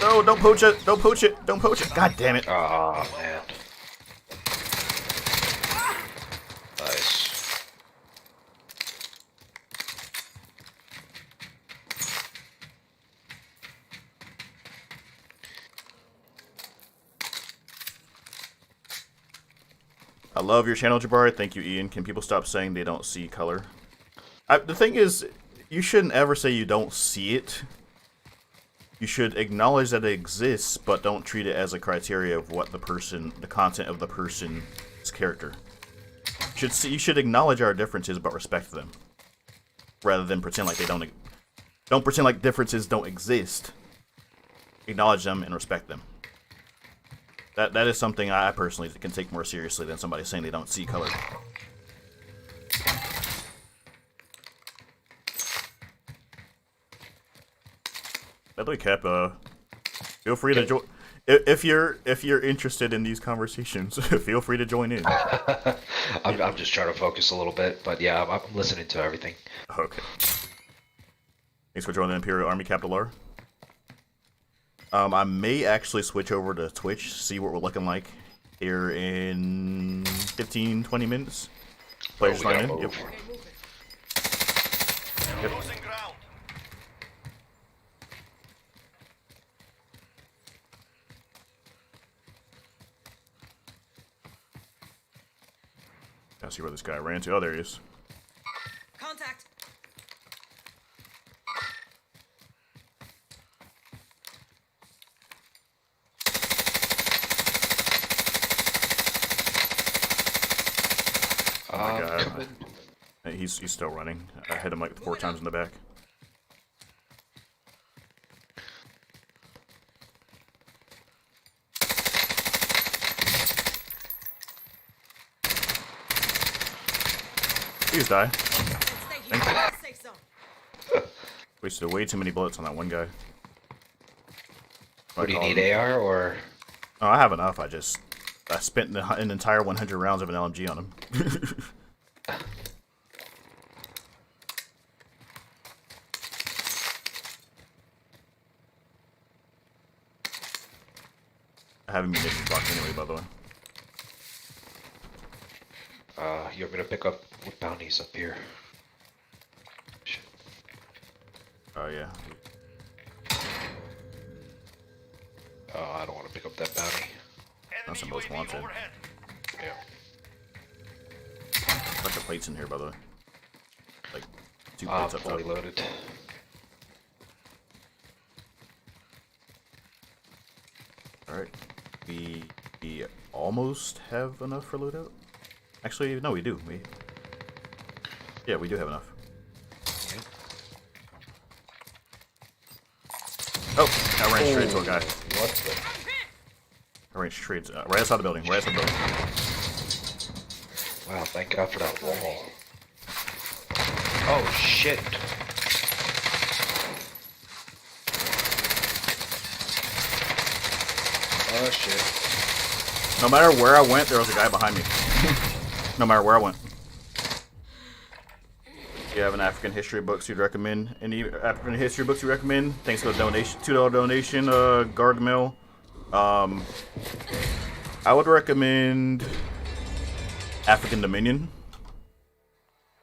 No, don't poach it, don't poach it, don't poach it. God damn it. Oh man. Nice. I love your channel, Jabari. Thank you, Ian. Can people stop saying they don't see color? The thing is, you shouldn't ever say you don't see it. You should acknowledge that it exists, but don't treat it as a criteria of what the content of the person's character. You should acknowledge our differences, but respect them, rather than pretend like they don't. Don't pretend like differences don't exist. Acknowledge them and respect them. That is something I personally can take more seriously than somebody saying they don't see color. By the way, Cap, feel free to join. If you're interested in these conversations, feel free to join in. I'm just trying to focus a little bit, but yeah, I'm listening to everything. Okay. Thanks for joining the Imperial Army, Capital R. I may actually switch over to Twitch, see what we're looking like here in 15-20 minutes. Players sign in. Yep. Okay, move it. Yep. Losing ground. Gotta see where this guy ran to. Oh, there he is. Contact. Oh my God. Coming. Hey, he's still running. I hit him like 4 times in the back. Please die. Stay here. Safe zone. Wasted way too many bullets on that one guy. What do you need, AR or? Oh, I have enough. I spent an entire 100 rounds of an LMG on him. I have a munitions box anyway, by the way. You're gonna pick up what bounties up here? Shit. Oh, yeah. I don't want to pick up that bounty. That's the Enemy most UAV wanted. overhead. Yeah. Bunch of plates in here, by the way. Like, 2 plates up Fully top. loaded. Alright. We almost have enough for loadout? Actually, no, we do. Yeah, we do have enough. Oh, I ran straight into a guy. What the? I ran straight, right outside the building, right outside the building. Wow, thank God for that wall. Oh shit. Oh shit. No matter where I went, there was a guy behind me. No matter where I went. Do you have an African history books you'd recommend? Any African history books you recommend? Thanks for the donation, $2 donation, Gargamel. I would recommend African Dominion.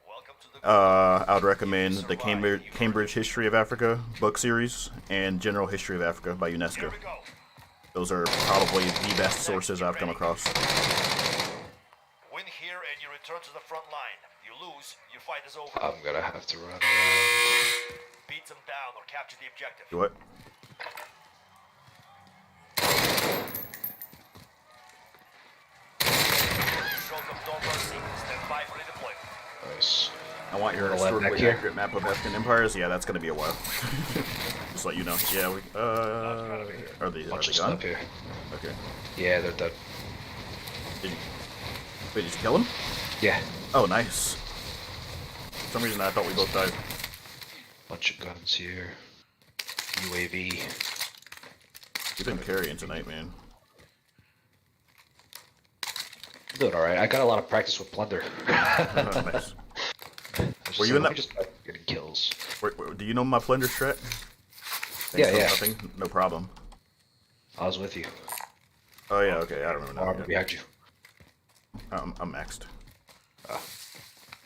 Welcome to the I would recommend the Cambridge History of Africa book series and General History of Africa by UNESCO. Here we go. Those are probably the best sources I've come across. Win here and you return to the front line. You lose, your fight is over. I'm gonna have to run around. Beat them down or capture the objective. Do what? Controls of Don't Mercy. Stand by for redeployment. Nice. I want your Wanna let back historically here? accurate map of African empires. Yeah, that's gonna be a while. Just let you know. Yeah, we are they Bunch of gone? stuff here. Okay. Yeah, they're dead. Wait, did you kill him? Yeah. Oh, nice. For some reason, I thought we both died. Bunch of guns here. UAV. You've been carrying tonight, man. I'm doing alright. I got a lot of practice with plunder. Nice. Were you in that? Just getting kills. Do you know my plunder strat? Yeah, so yeah. Nothing? No problem. I was with you. Oh yeah, okay. I don't remember Armor now. behind you. I'm maxed. Ah,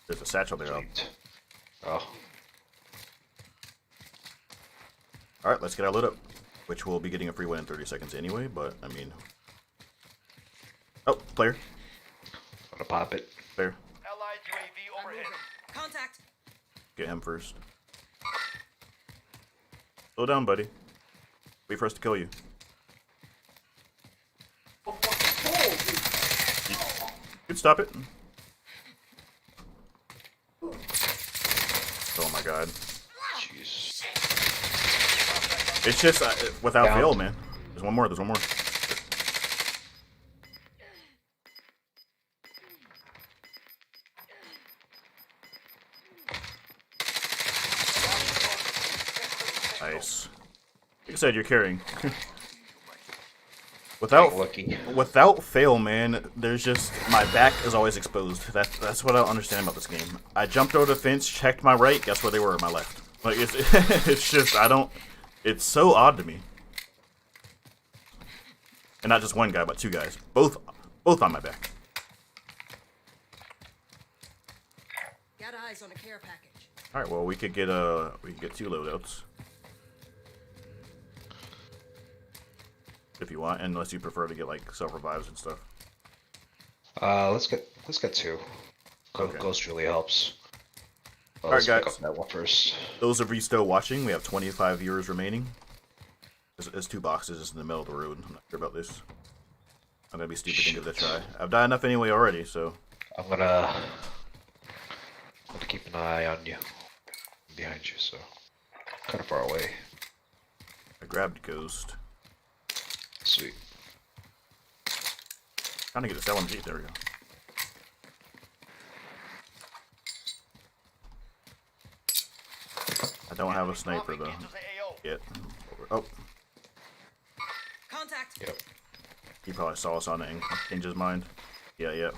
There's a satchel there. sweet. Oh. All right, let's get our loot up, which we'll be getting a free win in 30 seconds anyway. But I mean, oh, player. Got him. pop it. There. Allied UAV I'm overhead. moving. Contact. Get him first. Slow down, buddy. Wait for us to kill you. You can stop it. Oh my god. Jeez. It's just without Down. fail, man. There's one more. There's one more. Nice. Like I said, you're carrying. Lucky. Without fail, man, there's just my back is always exposed. That's what I don't understand about this game. I jumped over the fence, checked my right, guess where they were? My left. Like it's it's just I don't. It's so odd to me. And not just one guy, but two guys, both on my back. Got eyes on a care package. All right, well we could get two loadouts if you want, unless you prefer to get like self revives and stuff. Let's get two. Okay. Ghost really helps. Well, Alright, let's pick guys. up that one first. Those of you still watching, we have 25 viewers remaining. There's two boxes just in the middle of the road. I'm not sure about this. I'm gonna be stupid and give it a try. I've died enough anyway already, so. I'm gonna keep an eye on you. I'm behind you, so kind of far away. I grabbed Ghost. Sweet. Trying to get this LMG. There we go. I don't have a sniper though. Into the AO. Yet. Oh, Contact. Yep. he probably saw us on it and changed his mind. Yeah, yeah.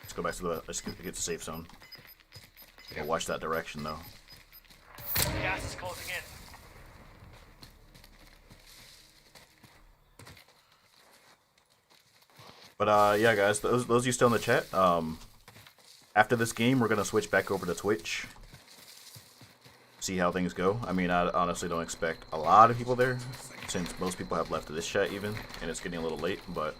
Let's go back to the. Let's get to the safe zone. Yeah, watch that direction though. Gas is closing in. But yeah, guys, those of you still in the chat, after this game, we're gonna switch back over to Twitch. See how things go. I mean, I honestly don't expect a lot of people there, since most people have left this chat even, and it's getting a little late. But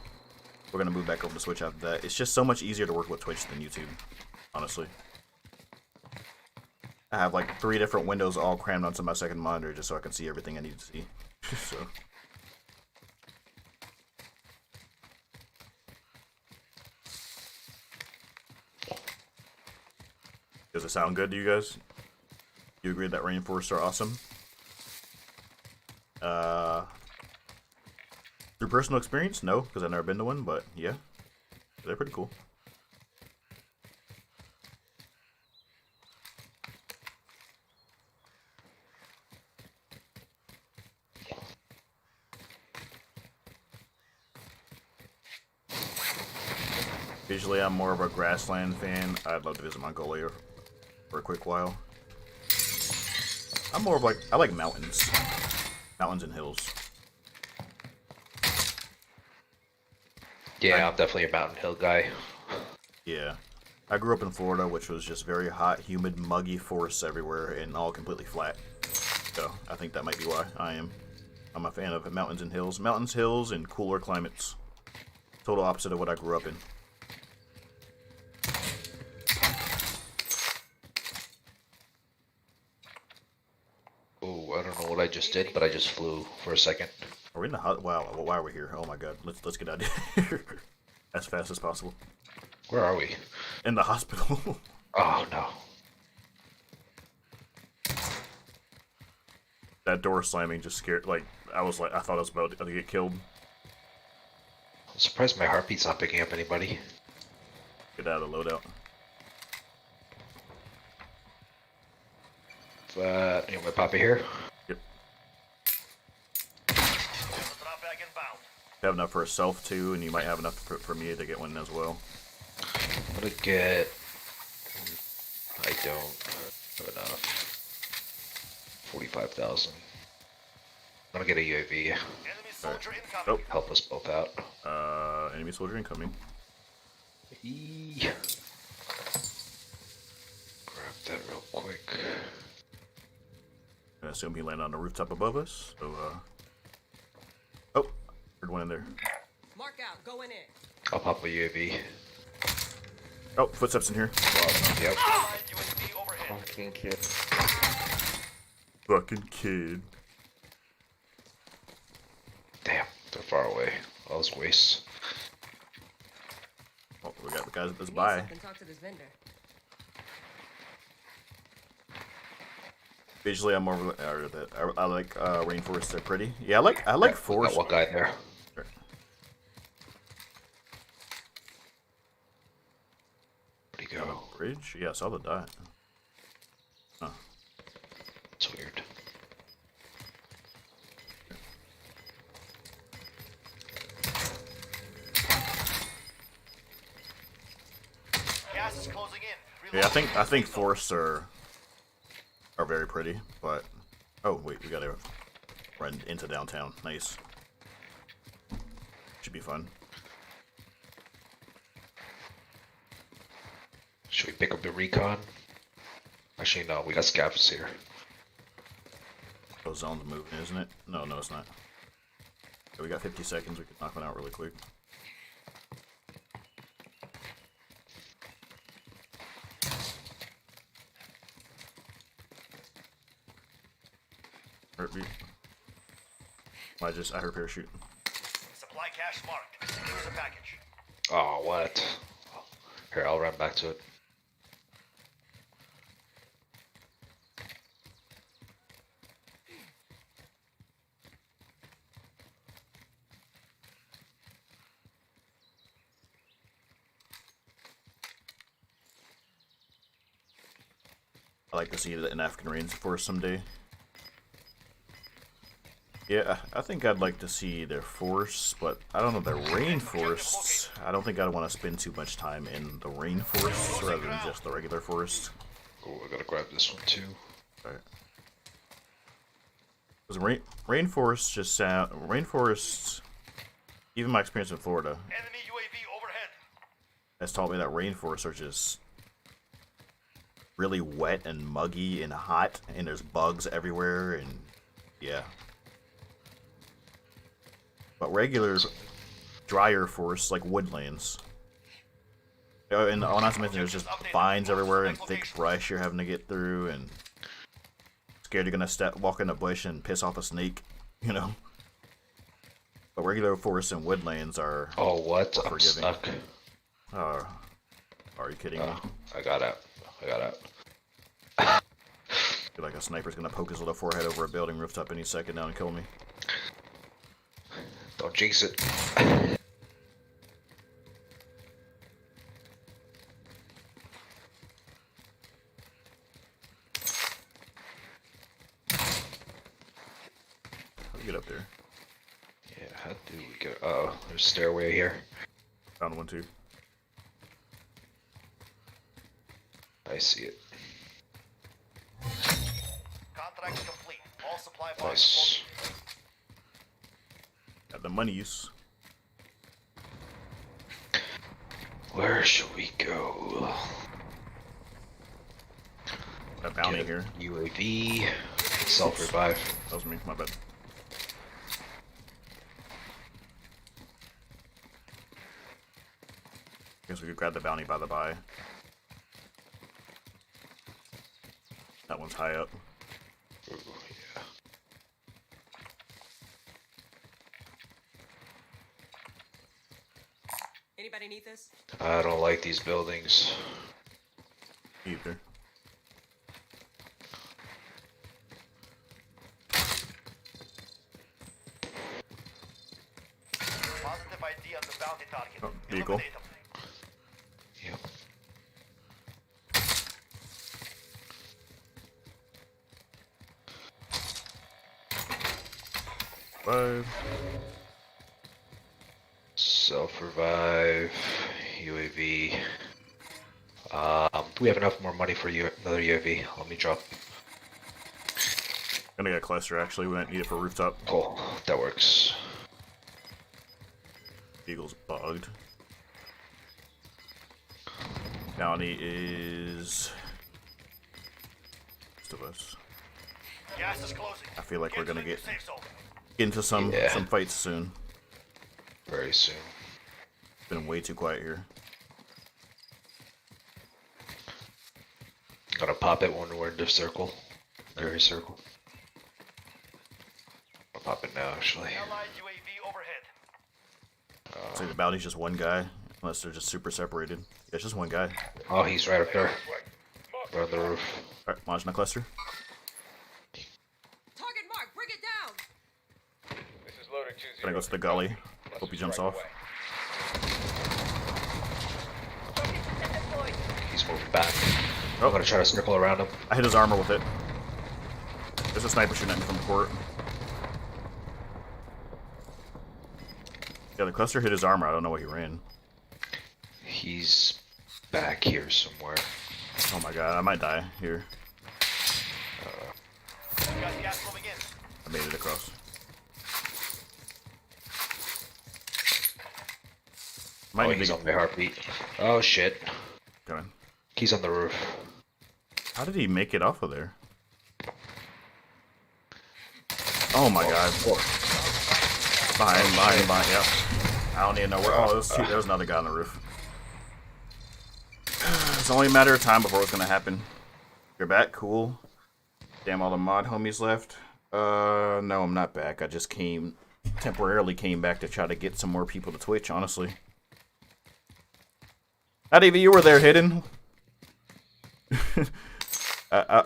we're gonna move back over to Switch after that. It's just so much easier to work with Twitch than YouTube, honestly. I have like 3 different windows all crammed onto my second monitor just so I can see everything I need to see. So. Does it sound good to you guys? You agree that rainforests are awesome? Through personal experience, no, because I've never been to one, but yeah, they're pretty cool. Usually I'm more of a grassland fan. I'd love to visit Mongolia for a quick while. I'm more of like, I like mountains. Mountains and hills. Yeah, I'm definitely a mountain hill guy. Yeah. I grew up in Florida, which was just very hot, humid, muggy forests everywhere and all completely flat. So I think that might be why I'm a fan of mountains and hills. Mountains, hills, and cooler climates. Total opposite of what I grew up in. Oh, I don't know what I just did, but I just flew for a second. Are we in the hot? Wow, why are we here? Oh my god, let's get out of here as fast as possible. Where are we? In the hospital. Oh no. That door slamming just scared. Like I thought I was about to get killed. I'm surprised my heartbeat's not picking up anybody. Get out of the loadout. You want my poppy here? Yep. Drop bag inbound. Have enough for herself too, and you might have enough for me to get one as well. I'm gonna get. I don't have enough. 45,000. I'm gonna get a UAV. Enemy soldier incoming. Oh, Help us both out. enemy soldier incoming. Eee. Grab that real quick. I assume he landed on the rooftop above us. So, oh, heard one in there. Mark out. Going in. I'll pop a UAV. Oh, footsteps in here. Yep. Allied UAV overhead. Fucking kid. Fucking kid. Damn, they're far away. All those wastes. Oh, we got the guys that's Need by. something, talk to this vendor. Visually, I'm over that. I like rainforests. They're pretty. Yeah, I like Got forest. one guy there. Where'd he go? Bridge? Yeah, I saw the dot. Huh. It's weird. Gas is closing in. Yeah, I think Relocating the safe zone. forests are very pretty, but oh wait, we gotta run into downtown. Nice. Should be fun. Should we pick up the recon? Actually, no. We got scavs here. Those zones moving, isn't it? No, it's not. Okay, we got 50 seconds. We could knock one out really quick. Heartbeat. I heard parachute. Supply cache marked. Here's the package. Oh, what? Here, I'll run back to it. I like to see an African rainforest someday. Yeah, I think I'd like to see their forests, but I don't know, their rainforests. I don't think I'd want to spend too much time in the rainforests rather than just the regular forest. Oh, I gotta grab this one too. Right. Because rainforests just sound... Rainforests, even my experience in Florida, Enemy UAV overhead. has taught me that rainforests are just really wet and muggy and hot, and there's bugs everywhere, and yeah. But regular, drier forests like woodlands. And not to mention there's just vines everywhere and thick brush you're having to get through, and scared you're gonna walk in a bush and piss off a snake, you know. But regular forests and woodlands are Oh, what? I'm forgiving. stuck. Are you kidding me? I got out. I feel like a sniper's gonna poke his little forehead over a building rooftop any second now and kill me. Don't jinx it. How do you get up there? Yeah, how do we get? Oh, there's a stairway here. Found one too. I see it. Contract complete. All supply Nice. boxes Got the monies. Where should we go? A bounty Get a here. UAV. Self-revive. That was me. My bad. Guess we could grab the bounty by the by. That one's high up. Ooh, yeah. Anybody need this? I don't like these buildings. Either. Positive ID on the bounty target. Oh, vehicle. Eliminate them. Yep. Five. Self-revive. UAV. Do we have enough more money for you? Another UAV. Let me drop. Gonna get a cluster actually. We might need it for rooftop. Cool. That works. Eagle's bugged. Bounty is most of us. Gas is closing. I feel like we're gonna to the get safe zone. into some Yeah. fights soon. Very soon. Been way too quiet here. Gotta pop it when we're in the circle. Area circle. I'll pop it now, actually. Allied UAV overhead. So the bounty's just one guy, unless they're just super separated. Yeah, it's just one guy. Oh, he's right up there. Right on the roof. Alright, launching the cluster. Target mark, bring it down! This is loader 2-0. Gonna go to the gully. Hope he jumps off. He's moving back. Oh. I'm gonna try to circle around him. I hit his armor with it. There's a sniper shooting at me from the port. Yeah, the cluster hit his armor. I don't know where he ran. He's back here somewhere. Oh my god, I might die here. Got gas moving in. I made it across. Might Oh, need he's to on my heartbeat. Oh shit. Coming. He's on the roof. How did he make it off of there? Oh my god. Behind, yep. I don't even know where. Oh, there's another guy on the roof. It's only a matter of time before it's gonna happen. You're back? Cool. Damn, all the mod homies left. No, I'm not back. I just temporarily came back to try to get some more people to Twitch, honestly. Not even you were there, Hidden.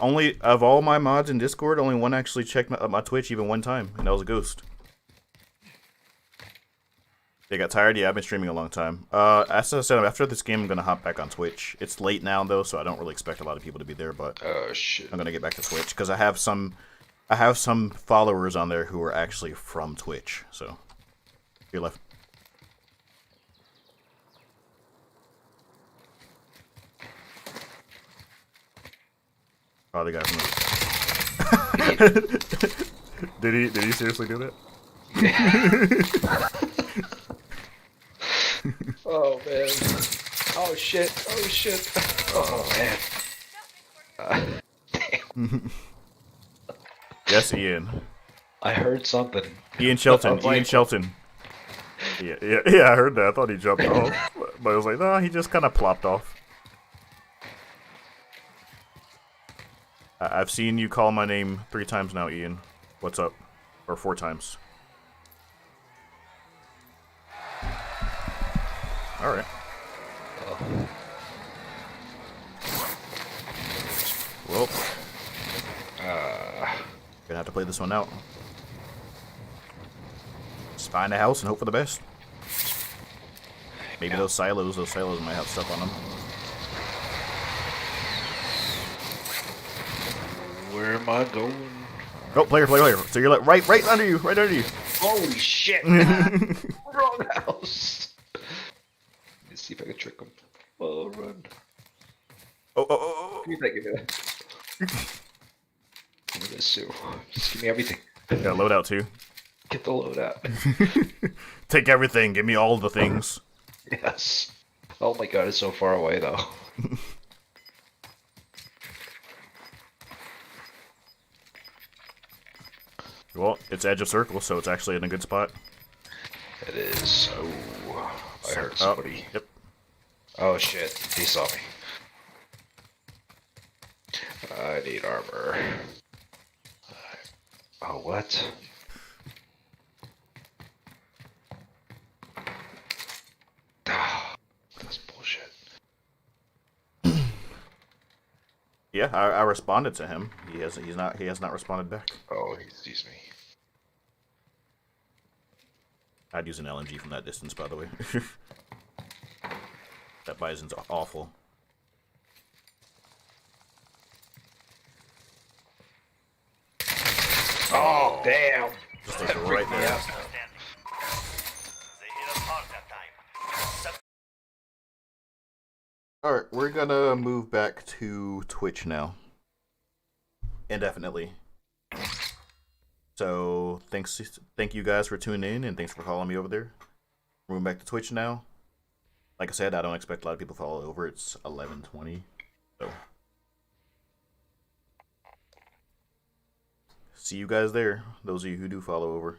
Only of all my mods in Discord, only one actually checked my Twitch even one time, and that was a ghost. They got tired? Yeah, I've been streaming a long time. As I said, after this game, I'm gonna hop back on Twitch. It's late now though, so I don't really expect a lot of people to be there. But Oh shit. I'm gonna get back to Twitch because I have some followers on there who are actually from Twitch. So, you left. Oh, the guy from the... Did he seriously do that? Oh man. Oh shit. Oh shit. Oh man. Yes, Ian. I heard something. Ian Shelton. I'm like- Ian Shelton. Yeah, I heard that. I thought he jumped off, but I was like, nah, he just kind of plopped off. I've seen you call my name 3 times now, Ian. What's up? Or 4 times. Alright. Well. Gonna have to play this one out. Just find a house and hope for the best. Maybe those silos might have stuff on them. Where am I going? Oh, player. So you're like right under you. Holy shit! Wrong house. Let's see if I can trick him. Oh, run. Oh. Give me that. Give me this too. Just give me everything. Got a loadout too. Get the load out. Take everything. Give me all the things. Yes. Oh my god, it's so far away though. Well, it's edge of circle, so it's actually in a good spot. It is. Oh, I heard somebody. Yep. Oh shit, he saw me. I need armor. Oh, what? That's bullshit. Yeah, I responded to him. He has not responded back. Oh, he sees me. I'd use an LMG from that distance, by the way. That bison's awful. Oh, damn. Just like right there. Outstanding. They hit us hard that time. Alright, we're gonna move back to Twitch now. Indefinitely. So, thank you guys for tuning in, and thanks for calling me over there. Moving back to Twitch now. Like I said, I don't expect a lot of people to follow over. It's 11:20, so see you guys there. Those of you who do follow over.